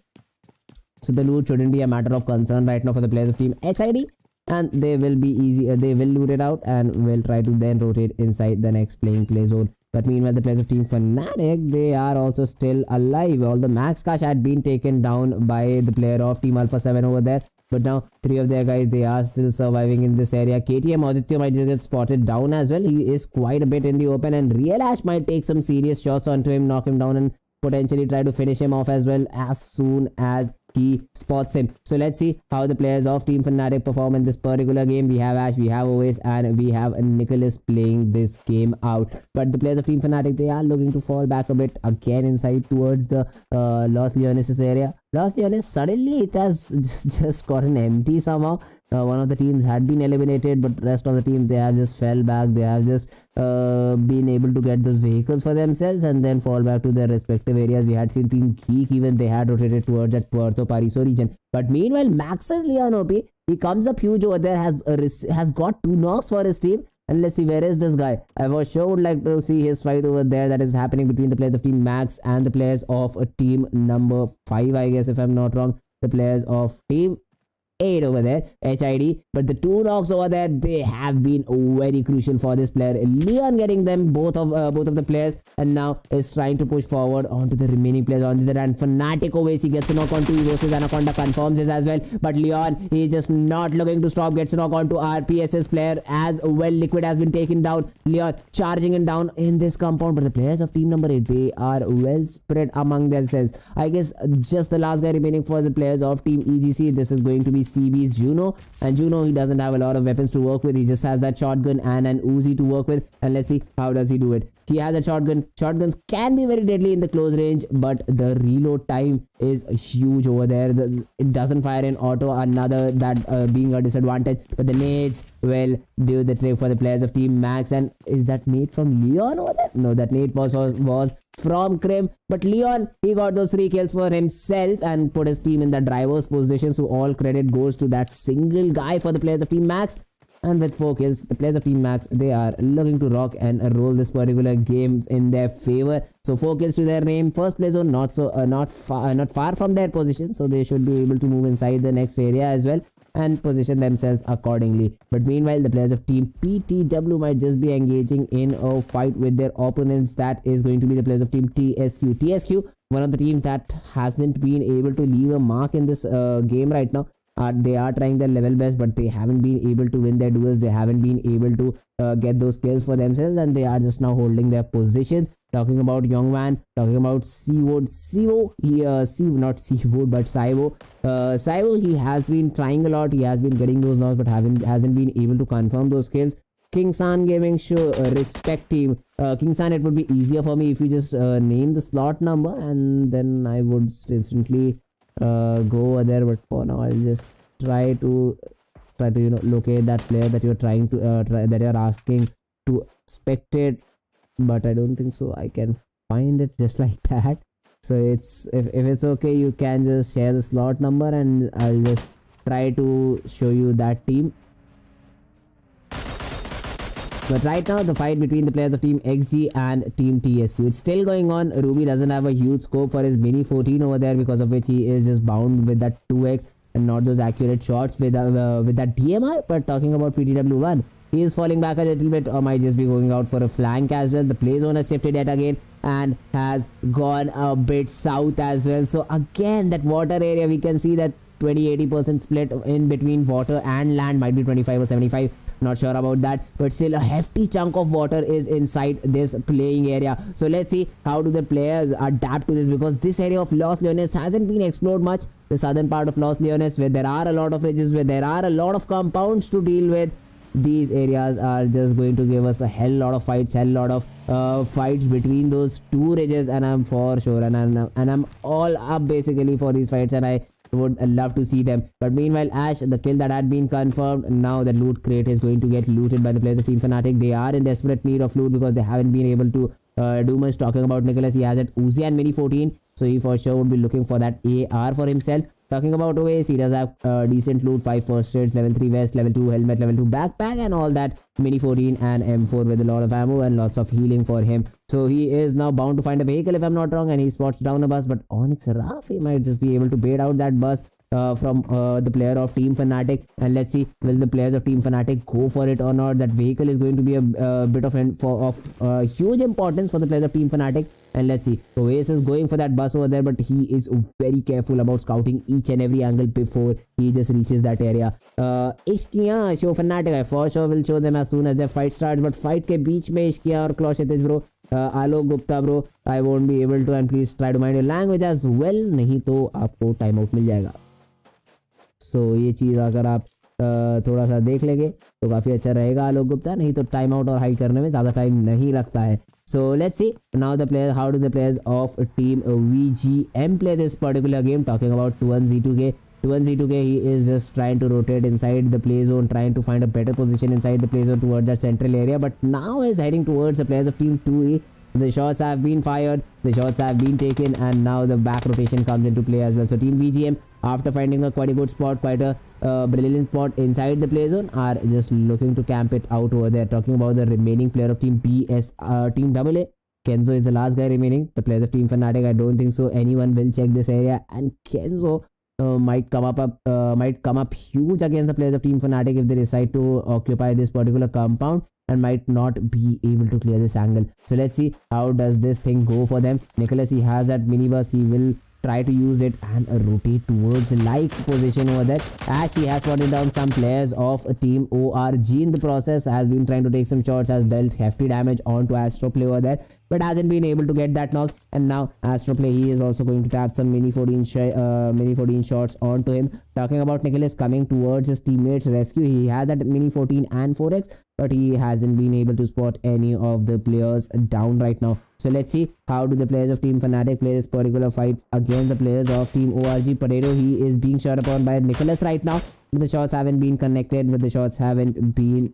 So the loot shouldn't be a matter of concern right now for the players of team HID, and they will be easy. They will loot it out and will try to then rotate inside the next play zone. But meanwhile, the players of team FNATIC, they are also still alive. All the max cash had been taken down by the player of team Alpha 7 over there. But now 3 of their guys, they are still surviving in this area. KTM Aditya might just get spotted down as well. He is quite a bit in the open, and Real Ash might take some serious shots onto him, knock him down, and potentially try to finish him off as well as soon as he spots him. So let's see how the players of Team FNATIC perform in this particular game. We have Ash, we have Oasis, and we have Nicholas playing this game out. But the players of Team FNATIC, they are looking to fall back a bit again inside towards the Los Leoneses area. Los Leones, suddenly it has just gotten empty somehow. One of the teams had been eliminated, but rest of the teams, they have just fell back. They have just been able to get those vehicles for themselves and then fall back to their respective areas. We had seen Team GEEK, even they had rotated towards that Puerto Pariso region. But meanwhile, Max's Leon OP, he comes up huge over there, has got 2 knocks for his team. And let's see, where is this guy? I was sure would like to see his fight over there that is happening between the players of Team Max and the players of team number 5, I guess, if I'm not wrong. The players of Team 8 over there, HID. But the 2 knocks over there, they have been very crucial for this player. Leon getting them, both of the players, and now is trying to push forward onto the remaining players on the other hand. FNATIC always, he gets a knock onto EVOS. Anaconda confirms this as well. But Leon, he is just not looking to stop, gets a knock onto RPS's player as well. Liquid has been taken down. Leon charging him down in this compound. But the players of team number 8, they are well spread among themselves. I guess just the last guy remaining for the players of team EGC, this is going to be CB's Juno, and Juno, he doesn't have a lot of weapons to work with. He just has that shotgun and an Uzi to work with, and let's see how does he do it. He has a shotgun. Shotguns can be very deadly in the close range, but the reload time is huge over there. It doesn't fire in auto, another that being a disadvantage. But the nades will do the trick for the players of Team Max. And is that nade from Leon over there? No, that nade was from Krim. But Leon, he got those 3 kills for himself and put his team in the driver's position. So all credit goes to that single guy for the players of Team Max. And with 4 kills, the players of Team Max, they are looking to rock and roll this particular game in their favor. So 4 kills to their name. First play zone, not far from their position, so they should be able to move inside the next area as well and position themselves accordingly. But meanwhile, the players of Team PTW might just be engaging in a fight with their opponents. That is going to be the players of Team TSQ. TSQ, one of the teams that hasn't been able to leave a mark in this game right now. They are trying their level best, but they haven't been able to win their duels. They haven't been able to get those kills for themselves, and they are just now holding their positions. Talking about Youngman, talking about Sivo, not Sivo, but Saivo. Saivo, he has been trying a lot. He has been getting those knocks, but hasn't been able to confirm those kills. King San Gaming show respect team. King San, it would be easier for me if you just name the slot number, and then I would instantly go over there. But for now, I'll just try to locate that player that you're trying to that you're asking to spectate, but I don't think so I can find it just like that. So it's if it's okay, you can just share the slot number and I'll just try to show you that team. But right now, the fight between the players of Team XG and Team TSQ, it's still going on. Ruby doesn't have a huge scope for his mini 14 over there, because of which he is just bound with that 2x and not those accurate shots with that DMR. But talking about PTW1, he is falling back a little bit, or might just be going out for a flank as well. The play zone has shifted yet again and has gone a bit south as well. So again, that water area, we can see that 20-80% split in between water and land, might be 25 or 75. Not sure about that, but still a hefty chunk of water is inside this playing area. So let's see how do the players adapt to this, because this area of Los Leones hasn't been explored much. The southern part of Los Leones, where there are a lot of ridges, where there are a lot of compounds to deal with, these areas are just going to give us a hell lot of fights, fights between those 2 ridges, and I'm for sure, and I'm all up basically for these fights, and I would love to see them. But meanwhile, Ash, the kill that had been confirmed, now the loot crate is going to get looted by the players of Team FNATIC. They are in desperate need of loot because they haven't been able to do much. Talking about Nicholas, he has it Uzi and Mini 14, so he for sure would be looking for that AR for himself. Talking about OAS, he does have decent loot, 5 first aids, level 3 vest, level 2 helmet, level 2 backpack, and all that. Mini 14 and M4 with a lot of ammo and lots of healing for him. So he is now bound to find a vehicle if I'm not wrong, and he spots down a bus. But ONIC Raf, he might just be able to bait out that bus from the player of Team FNATIC, and let's see, will the players of Team FNATIC go for it or not. That vehicle is going to be a bit of huge importance for the players of Team FNATIC. And let's see, Oasis is going for that bus over there, but he is very careful about scouting each and every angle before he just reaches that area. Ishkiya show FNATIC, I for sure will show them as soon as their fight starts, but fight ke beech mein Ishkiya और Kloshetish bro, Alok Gupta bro, I won't be able to, and please try to mind your language as well, नहीं तो आपको time out मिल जाएगा. सो ये चीज़ अगर आप थोड़ा सा देख लेंगे तो काफ़ी अच्छा रहेगा आलोक गुप्ता, नहीं तो टाइम आउट और हाइड करने में ज़्यादा टाइम नहीं लगता है. So let's see now the players, how do the players of team VGM play this particular game. Talking about 21Z2K. 21Z2K, he is just trying to rotate inside the play zone, trying to find a better position inside the play zone towards that central area, but now is heading towards the players of team 2E. The shots have been fired, the shots have been taken, and now the back rotation comes into play as well. So team VGM, after finding a quite a good spot, quite a brilliant spot inside the play zone, are just looking to camp it out over there. Talking about the remaining player of team team AA, Kenzo is the last guy remaining. The players of team FNATIC, I don't think so anyone will check this area, and Kenzo might come up huge against the players of team FNATIC if they decide to occupy this particular compound, and might not be able to clear this angle. So let's see how does this thing go for them. Nicholas, he has that minibus, he will try to use it and rotate towards like position over there, as he has spotted down some players of team ORG in the process, has been trying to take some shots, has dealt hefty damage onto Astroplay over there, but hasn't been able to get that knock. And now Astroplay, he is also going to tap some mini 14 shots onto him. Talking about Nicholas coming towards his teammates rescue, he has that mini 14 and 4x, but he hasn't been able to spot any of the players down right now. So let's see how do the players of team FNATIC play this particular fight against the players of team ORG. Potato, he is being shot upon by Nicholas right now. The shots haven't been connected, but the shots haven't been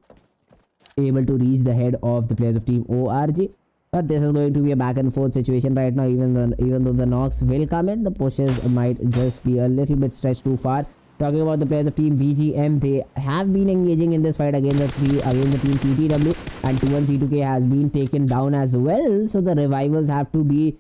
able to reach the head of the players of team ORG. But this is going to be a back and forth situation right now. Even though the knocks will come in, the pushes might just be a little bit stretched too far. Talking about the players of team VGM, they have been engaging in this fight against the team TTW, and 21Z2K has been taken down as well. So the revivals have to be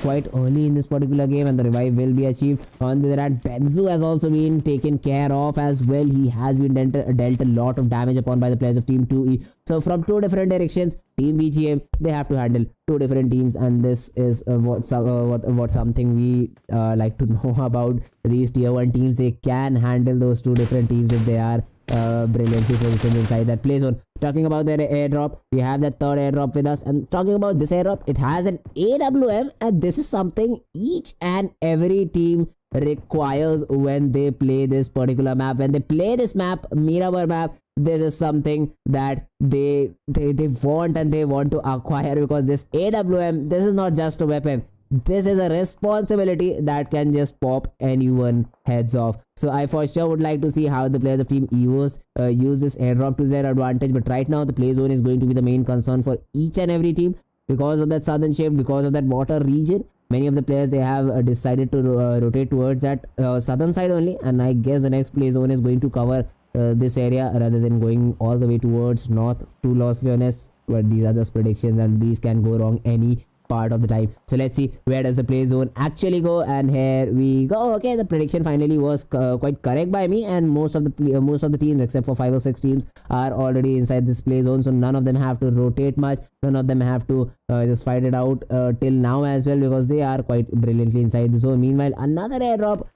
quite early in this particular game, and the revive will be achieved. On the other hand, Benzu has also been taken care of as well. He has been dealt a lot of damage upon by the players of team 2E. So from two different directions, team VGM, they have to handle two different teams, and this is what something we like to know about these tier 1 teams. They can handle those two different teams if they are brilliantly positioned inside that play zone. Talking about their airdrop, we have that third airdrop with us, and talking about this airdrop, it has an AWM, and this is something each and every team requires when they play this particular map. When they play this map, Mirabar map, this is something that they want, and they want to acquire, because this AWM, this is not just a weapon, this is a responsibility that can just pop anyone heads off. So I for sure would like to see how the players of team EVOS use this airdrop to their advantage. But right now the play zone is going to be the main concern for each and every team, because of that southern shape, because of that water region. Many of the players, they have decided to rotate towards that southern side only, and I guess the next play zone is going to cover this area rather than going all the way towards north to Los Leones. But these are just predictions, and these can go wrong any part of the time. So let's see where does the play zone actually go, and here we go. Okay, the prediction finally was quite correct by me, and most of the teams except for 5 or 6 teams are already inside this play zone, so none of them have to rotate much, none of them have to just fight it out till now as well, because they are quite brilliantly inside the zone. Meanwhile, another airdrop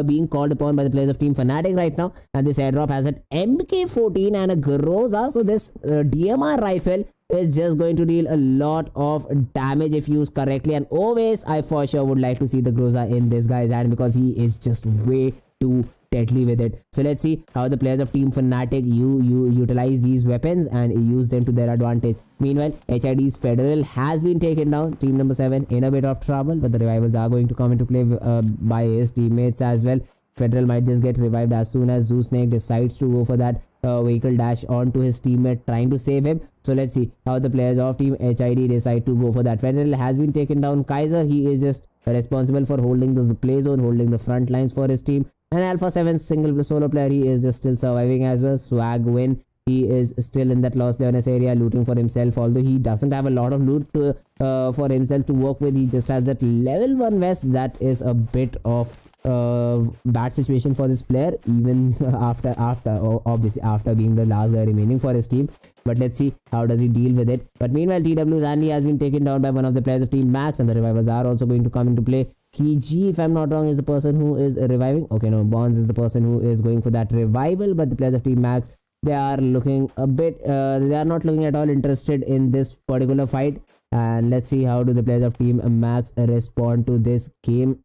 being called upon by the players of team FNATIC right now, and this airdrop has an MK14 and a Groza. So this DMR rifle is just going to deal a lot of damage if used correctly, and always I for sure would like to see the Groza in this guy's hand, because he is just way too deadly with it. So let's see how the players of team FNATIC utilize these weapons and use them to their advantage. Meanwhile, HID's Federal has been taken down. Team number 7 in a bit of trouble, but the revivals are going to come into play by his teammates as well. Federal might just get revived as soon as Zoo Snake decides to go for that vehicle dash onto his teammate, trying to save him. So let's see how the players of team HID decide to go for that. Federal has been taken down. Kaiser, he is just responsible for holding the play zone, holding the front lines for his team. And Alpha 7 single solo player, he is just still surviving as well. Swag win. He is still in that Los Leones area looting for himself, although he doesn't have a lot of loot for himself to work with. He just has that level 1 vest. That is a bit of bad situation for this player, even after obviously after being the last guy remaining for his team. But let's see how does he deal with it. But meanwhile, TW's Andy has been taken down by one of the players of Team Max, and the revivals are also going to come into play. KG, if I'm not wrong, is the person who is reviving. Okay, no, Bonds is the person who is going for that revival, but the players of Team Max, they are looking a bit they are not looking at all interested in this particular fight. And let's see how do the players of Team Max respond to this game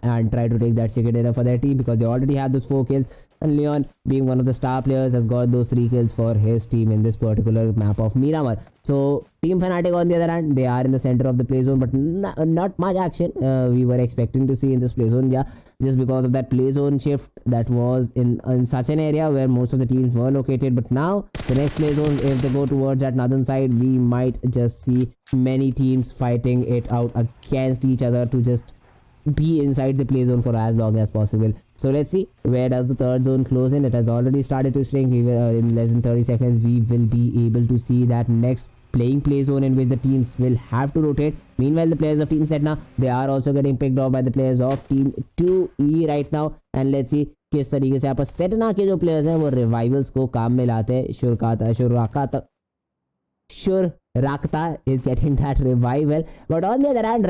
and try to take that chicken dinner for their team, because they already have those 4 kills, and Leon, being one of the star players, has got those 3 kills for his team in this particular map of Miramar. So Team FNATIC, on the other hand, they are in the center of the play zone, but not much action we were expecting to see in this play zone, yeah, just because of that play zone shift that was in such an area where most of the teams were located. But now the next play zone, if they go towards that northern side, we might just see many teams fighting it out against each other to just be inside the play zone for as long as possible. So let's see where does the third zone close in. It has already started to shrink. We will, in less than 30 seconds we will be able to see that next playing play zone in which the teams will have to rotate. Meanwhile, the players of Team Sedna, they are also getting picked off by the players of Team 2E right now. And let's see किस तरीके से यहाँ पर Sedna के जो players हैं वो revivals को काम में लाते हैं. Rakta is getting that revival, but on the other hand,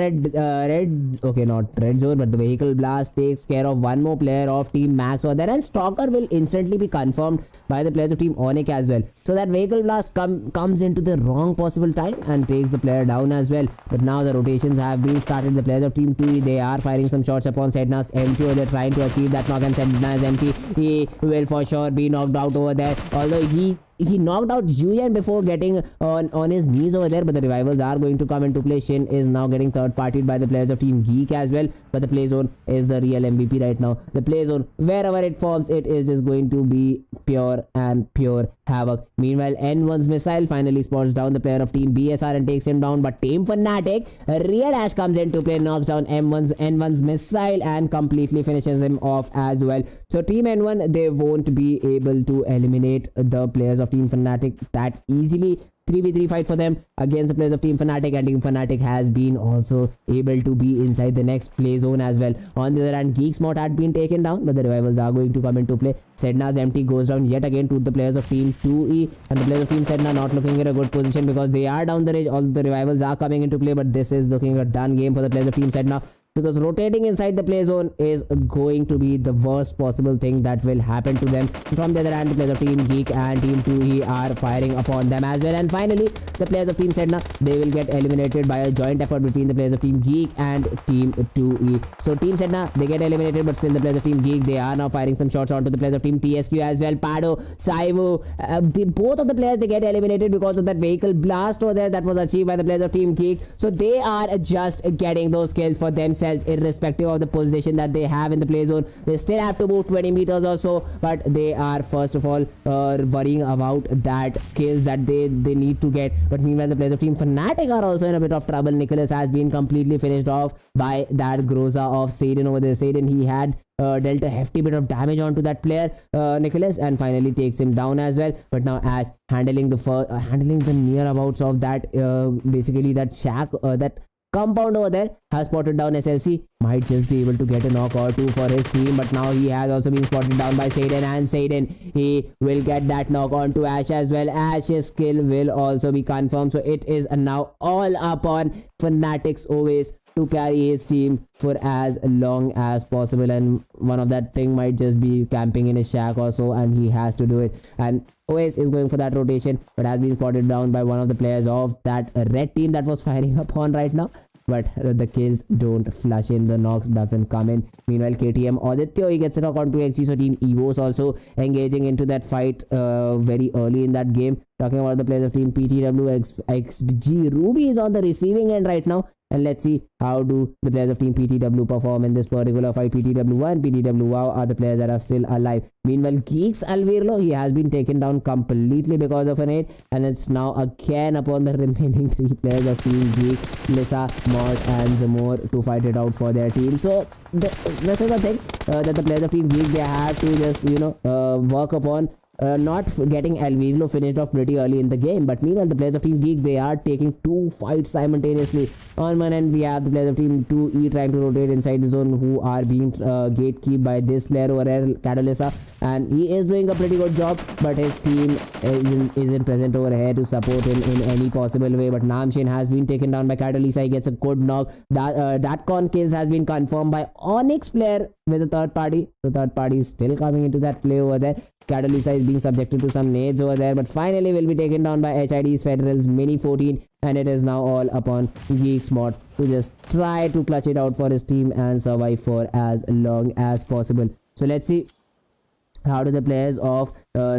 not red zone, but the vehicle blast takes care of one more player of Team Max over there, and Stalker will instantly be confirmed by the players of Team ONIC as well. So that vehicle blast comes into the wrong possible time and takes the player down as well. But now the rotations have been started. The players of Team 2, they are firing some shots upon Sedna's empty, or they're trying to achieve that knock, and Sedna's empty. He will for sure be knocked out over there, although he knocked out Julian before getting on his knees over there. But the revivals are going to come into play. Shin is now getting third partied by the players of Team GEEK as well, but the play zone is the real MVP right now. The play zone, wherever it forms, it is just going to be pure havoc. Meanwhile, N1's missile finally spots down the player of Team BSR and takes him down, but Team FNATIC, Real Ash comes into play, knocks down N1's missile and completely finishes him off as well. So Team N1, they won't be able to eliminate the players of Team FNATIC that easily. 3v3 fight for them against the players of Team FNATIC, and Team FNATIC has been also able to be inside the next play zone as well. On the other hand, Geek's mod had been taken down, but the revivals are going to come into play. Sedna's empty goes down yet again to the players of Team 2E, and the players of Team Sedna not looking in a good position because they are down the ridge. All the revivals are coming into play, but this is looking a done game for the players of Team Sedna, because rotating inside the play zone is going to be the worst possible thing that will happen to them. From the other hand, the players of Team GEEK and Team 2E are firing upon them as well. And finally, the players of Team Sedna, they will get eliminated by a joint effort between the players of Team GEEK and Team 2E. So Team Sedna, they get eliminated, but still the players of Team GEEK, they are now firing some shots onto the players of Team TSQ as well. Pado, Saivu, both of the players, they get eliminated because of that vehicle blast over there that was achieved by the players of Team GEEK. So they are just getting those kills for themselves, irrespective of the position that they have in the play zone. They still have to move 20 meters or so, but they are first of all worrying about that kills that they need to get. But meanwhile, the players of Team FNATIC are also in a bit of trouble. Nicholas has been completely finished off by that Groza of Satan over there. Satan, he had dealt a hefty bit of damage onto that player Nicholas, and finally takes him down as well. But now Ash handling the nearabouts of that basically that shack, that compound over there, has spotted down SLC. Might just be able to get a knock or two for his team, but now he has also been spotted down by Satan, and Satan, he will get that knock on to Ash as well. Ash's kill will also be confirmed, so it is now all upon FNATIC's always to carry his team for as long as possible, and one of that thing might just be camping in his shack or so, and he has to do it. And OS is going for that rotation, but has been spotted down by one of the players of that red team that was firing upon right now. But the kills don't flush in, the knocks doesn't come in. Meanwhile, KTM Aditya, he gets a knock onto XG, so Team EVOS also engaging into that fight very early in that game. Talking about the players of team PTW, XG Ruby is on the receiving end right now. And let's see how do the players of team PTW perform in this particular fight. PTW1, PTW WoW are the players that are still alive. Meanwhile, Geeks Alvirlo, he has been taken down completely because of an 8. And it's now again upon the remaining 3 players of team Geek, Lisa, Mod and Zamor to fight it out for their team. So this is the thing that the players of team Geek, they have to just, work upon. Not getting Alvirlo finished off pretty early in the game, but meanwhile the players of Team Geek, they are taking 2 fights simultaneously. On one end we have the players of Team 2E trying to rotate inside the zone, who are being gatekept by this player over here, Catalisa, and he is doing a pretty good job, but his team isn't present over here to support him in any possible way. But Namshin has been taken down by Catalisa. He gets a good knock. That con kills has been confirmed by ONIC player with a third party. The third party is still coming into that play over there. Catalisa is being subjected to some nades over there, but finally will be taken down by HID's Federals Mini 14, and it is now all upon Geek's Mod to just try to clutch it out for his team and survive for as long as possible. So let's see how do the players of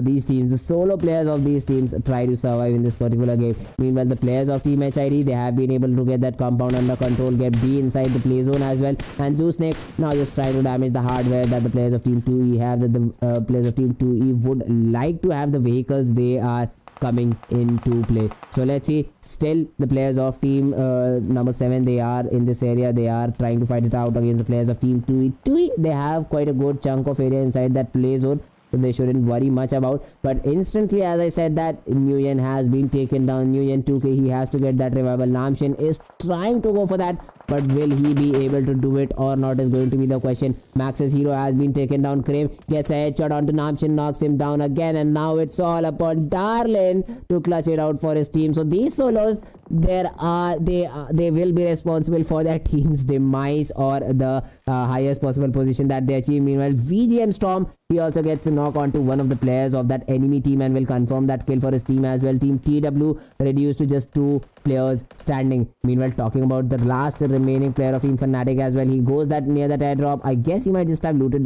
these teams, the solo players of these teams, try to survive in this particular game. Meanwhile, the players of Team HID, they have been able to get that compound under control, get B inside the play zone as well, and Zoo Snake now just trying to damage the hardware that the players of Team 2E have, that the players of Team 2E would like to have the vehicles they are coming into play. So let's see, still the players of team number 7, they are in this area, they are trying to fight it out against the players of team 2E. They have quite a good chunk of area inside that play zone, so they shouldn't worry much about. But instantly, as I said, that Nguyen has been taken down. Nguyen 2K, he has to get that revival. Namshin is trying to go for that, but will he be able to do it or not is going to be the question. Max's hero has been taken down. Krim gets a headshot onto Namshin, knocks him down again, and now it's all upon Darlin to clutch it out for his team. So these solos, they will be responsible for their team's demise or the highest possible position that they achieve. Meanwhile, VGM Storm, he also gets a knock onto one of the players of that enemy team and will confirm that kill for his team as well. Team TW reduced to just 2 players standing. Meanwhile, talking about the last remaining player of Team FNATIC as well, he goes that near that airdrop. I guess he might just have looted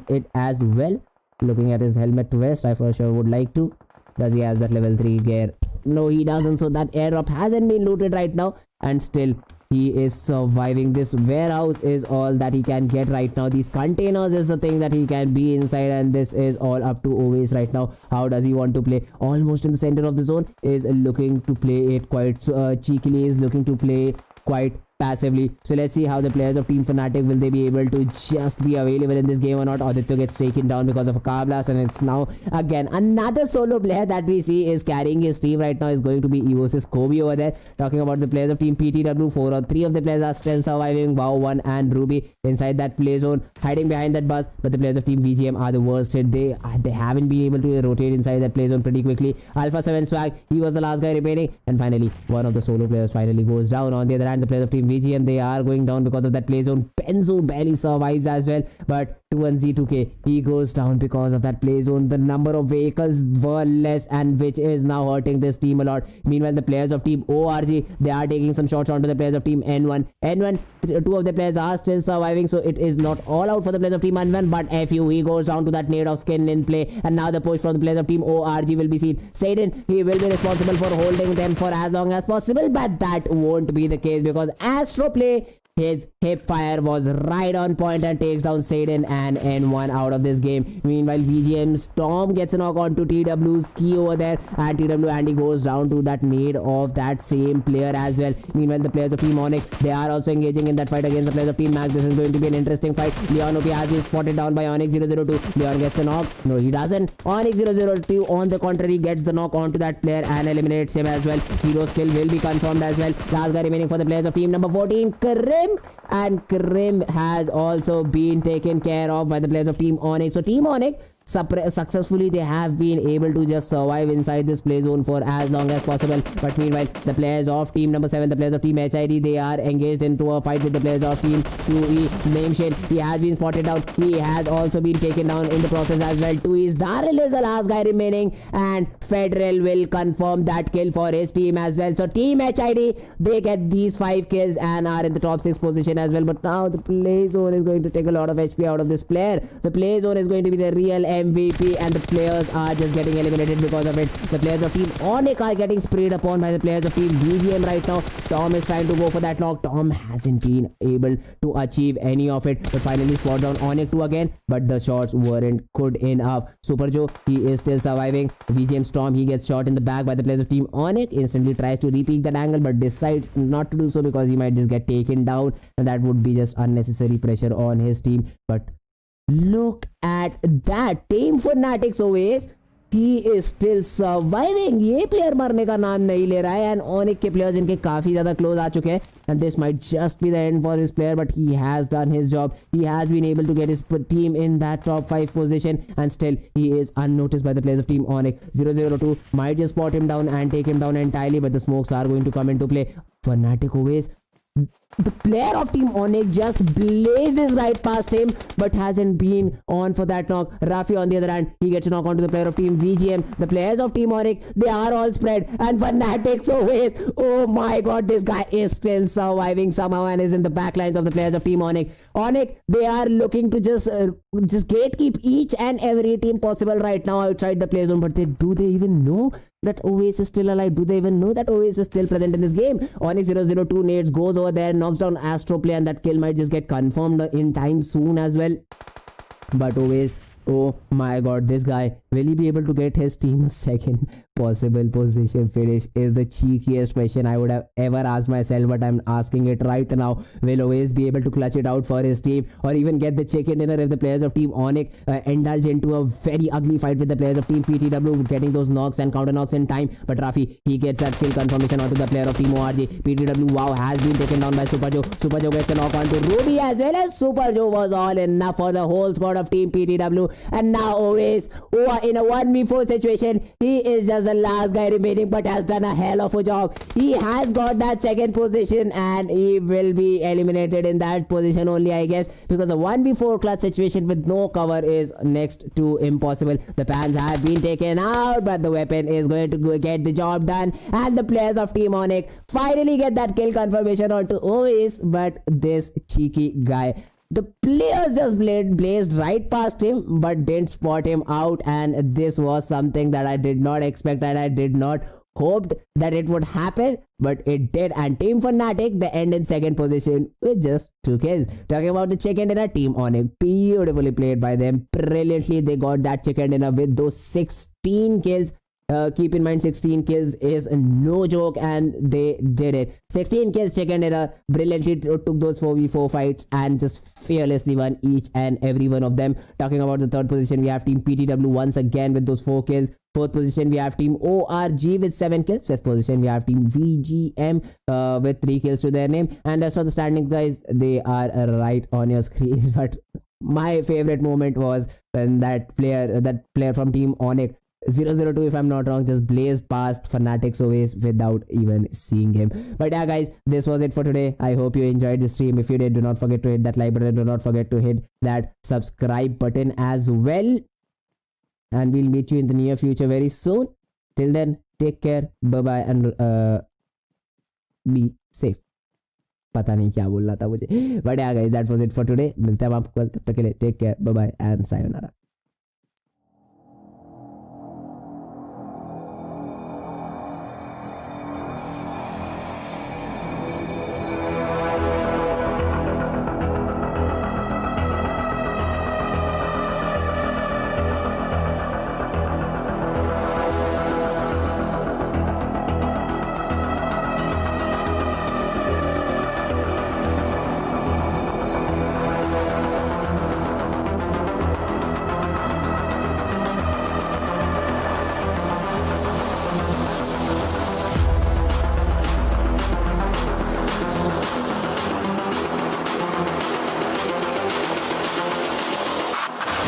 it as well. Looking at his helmet vest, I for sure would like to. Does he has that level 3 gear? No, he doesn't. So that airdrop hasn't been looted right now, and still he is surviving. This warehouse is all that he can get right now. These containers is the thing that he can be inside, and this is all up to Ovis right now. How does he want to play? Almost in the center of the zone, is looking to play it quite cheekily, is looking to play quite passively. So let's see how the players of Team FNATIC, will they be able to just be available in this game or not. Aditya gets taken down because of a car blast, and it's now again another solo player that we see is carrying his team right now is going to be EVOS's Kobe over there. Talking about the players of Team PTW, 4 or 3 of the players are still surviving. Wow, 1 and Ruby inside that play zone, hiding behind that bus, but the players of Team VGM are the worst hit. They haven't been able to rotate inside that play zone pretty quickly. Alpha 7 Swag, he was the last guy remaining, and finally one of the solo players finally goes down. On the other hand, the players of Team VGM, they are going down because of that play zone. Benzo barely survives as well, but 2Z2K, he goes down because of that play zone. The number of vehicles were less, and which is now hurting this team a lot. Meanwhile, the players of Team ORG, they are taking some shots onto the players of Team N1. 2 of the players are still surviving, so it is not all out for the players of Team N1, but FU, he goes down to that nade of skin in play, and now the push from the players of Team ORG will be seen. Saiden, he will be responsible for holding them for as long as possible, but that won't be the case because Astro Play, his hip fire was right on point and takes down Saiden and N1 out of this game. Meanwhile, VGM Storm gets a knock onto TW's key over there, and TW Andy goes down to that nade of that same player as well. Meanwhile, the players of Team ONIC, they are also engaging in that fight against the players of Team Max. This is going to be an interesting fight. Leon OP has been spotted down by ONIC 002. Leon gets a knock. No, he doesn't. ONIC 002, on the contrary, gets the knock onto that player and eliminates him as well. Hero's kill will be confirmed as well. Last guy remaining for the players of Team number 14, Krim. And Krim has also been taken care of by the players of Team ONIC. So Team ONIC, successfully, they have been able to just survive inside this play zone for as long as possible. But meanwhile, the players of Team number 7, the players of Team HID, they are engaged into a fight with the players of Team 2E. Nameshin, he has been spotted out. He has also been taken down in the process as well. 2E's Daryl is the last guy remaining, and Federal will confirm that kill for his team as well. So Team HID, they get these 5 kills and are in the top 6 position as well. But now the play zone is going to take a lot of HP out of this player. The play zone is going to be the real MVP, and the players are just getting eliminated because of it. The players of Team ONIC are getting sprayed upon by the players of Team BGM right now. Tom is trying to go for that knock. Tom hasn't been able to achieve any of it, but finally spot down ONIC 2 again, but the shots weren't good enough. Super Joe, he is still surviving. VGM Storm, he gets shot in the back by the players of Team ONIC, instantly tries to repeat that angle, but decides not to do so because he might just get taken down, and that would be just unnecessary pressure on his team. But look at that, Team FNATIC always, he is still surviving. ये player मरने का नाम नहीं ले रहा है, and ONIC के players इनके काफी ज़्यादा close आ चुके हैं, and this might just be the end for this player, but he has done his job. He has been able to get his team in that top 5 position, and still he is unnoticed by the players of Team ONIC. 002 might just spot him down and take him down entirely, but the smokes are going to come into play. FNATIC always, the player of Team ONIC just blazes right past him, but hasn't been on for that knock. Rafi on the other hand, he gets a knock onto the player of Team VGM. The players of Team ONIC, they are all spread, and FNATIC always, oh my god, this guy is still surviving somehow and is in the backlines of the players of Team ONIC. ONIC, they are looking to just gatekeep each and every team possible right now outside the play zone, but do they even know that OAS is still alive? Do they even know that OAS is still present in this game? ONIC 002 nades, goes over there, knocks down Astro Play, and that kill might just get confirmed in time soon as well. But OAS, oh my god, this guy, will he be able to get his team a second possible position finish is the cheekiest question I would have ever asked myself, but I'm asking it right now. Will always be able to clutch it out for his team, or even get the chicken dinner if the players of Team ONIC indulge into a very ugly fight with the players of Team PTW, getting those knocks and counter knocks in time. But Rafi, he gets that kill confirmation onto the player of Team ORG. PTW, wow, has been taken down by Super Joe. Super Joe gets a knock onto Ruby as well, as Super Joe was all enough for the whole squad of Team PTW. And now always, in a 1v4 situation, he is just the last guy remaining, but has done a hell of a job. He has got that second position, and he will be eliminated in that position only, I guess, because a 1v4 clutch situation with no cover is next to impossible. The pans have been taken out, but the weapon is going to get the job done, and the players of Team ONIC finally get that kill confirmation onto OAS. But this cheeky guy, the players just blazed right past him, but didn't spot him out, and this was something that I did not expect, and I did not hoped that it would happen, but it did. And Team FNATIC, they end in second position with just 2 kills. Talking about the chicken dinner, Team ONIC, beautifully played by them, brilliantly they got that chicken dinner with those 16 kills. Keep in mind, 16 kills is no joke, and they did it. 16 kills, chicken dinner, brilliantly took those 4v4 fights and just fearlessly won each and every one of them. Talking about the third position, we have Team PTW once again with those 4 kills. Fourth position, we have Team ORG with 7 kills. Fifth position, we have Team VGM with 3 kills to their name. And as for the standings, guys, they are right on your screens. But my favorite moment was when that player from Team ONIC, 002 if I'm not wrong, just blazed past FNATIC's always without even seeing him. But yeah guys, this was it for today. I hope you enjoyed the stream. If you did, do not forget to hit that like button, do not forget to hit that subscribe button as well, and we'll meet you in the near future very soon. Till then, take care, bye bye, and be safe. पता नहीं क्या बोल रहा था मुझे, but yeah guys, that was it for today. मिलते हैं आपको, तब तक के लिए take care, bye bye and sayonara.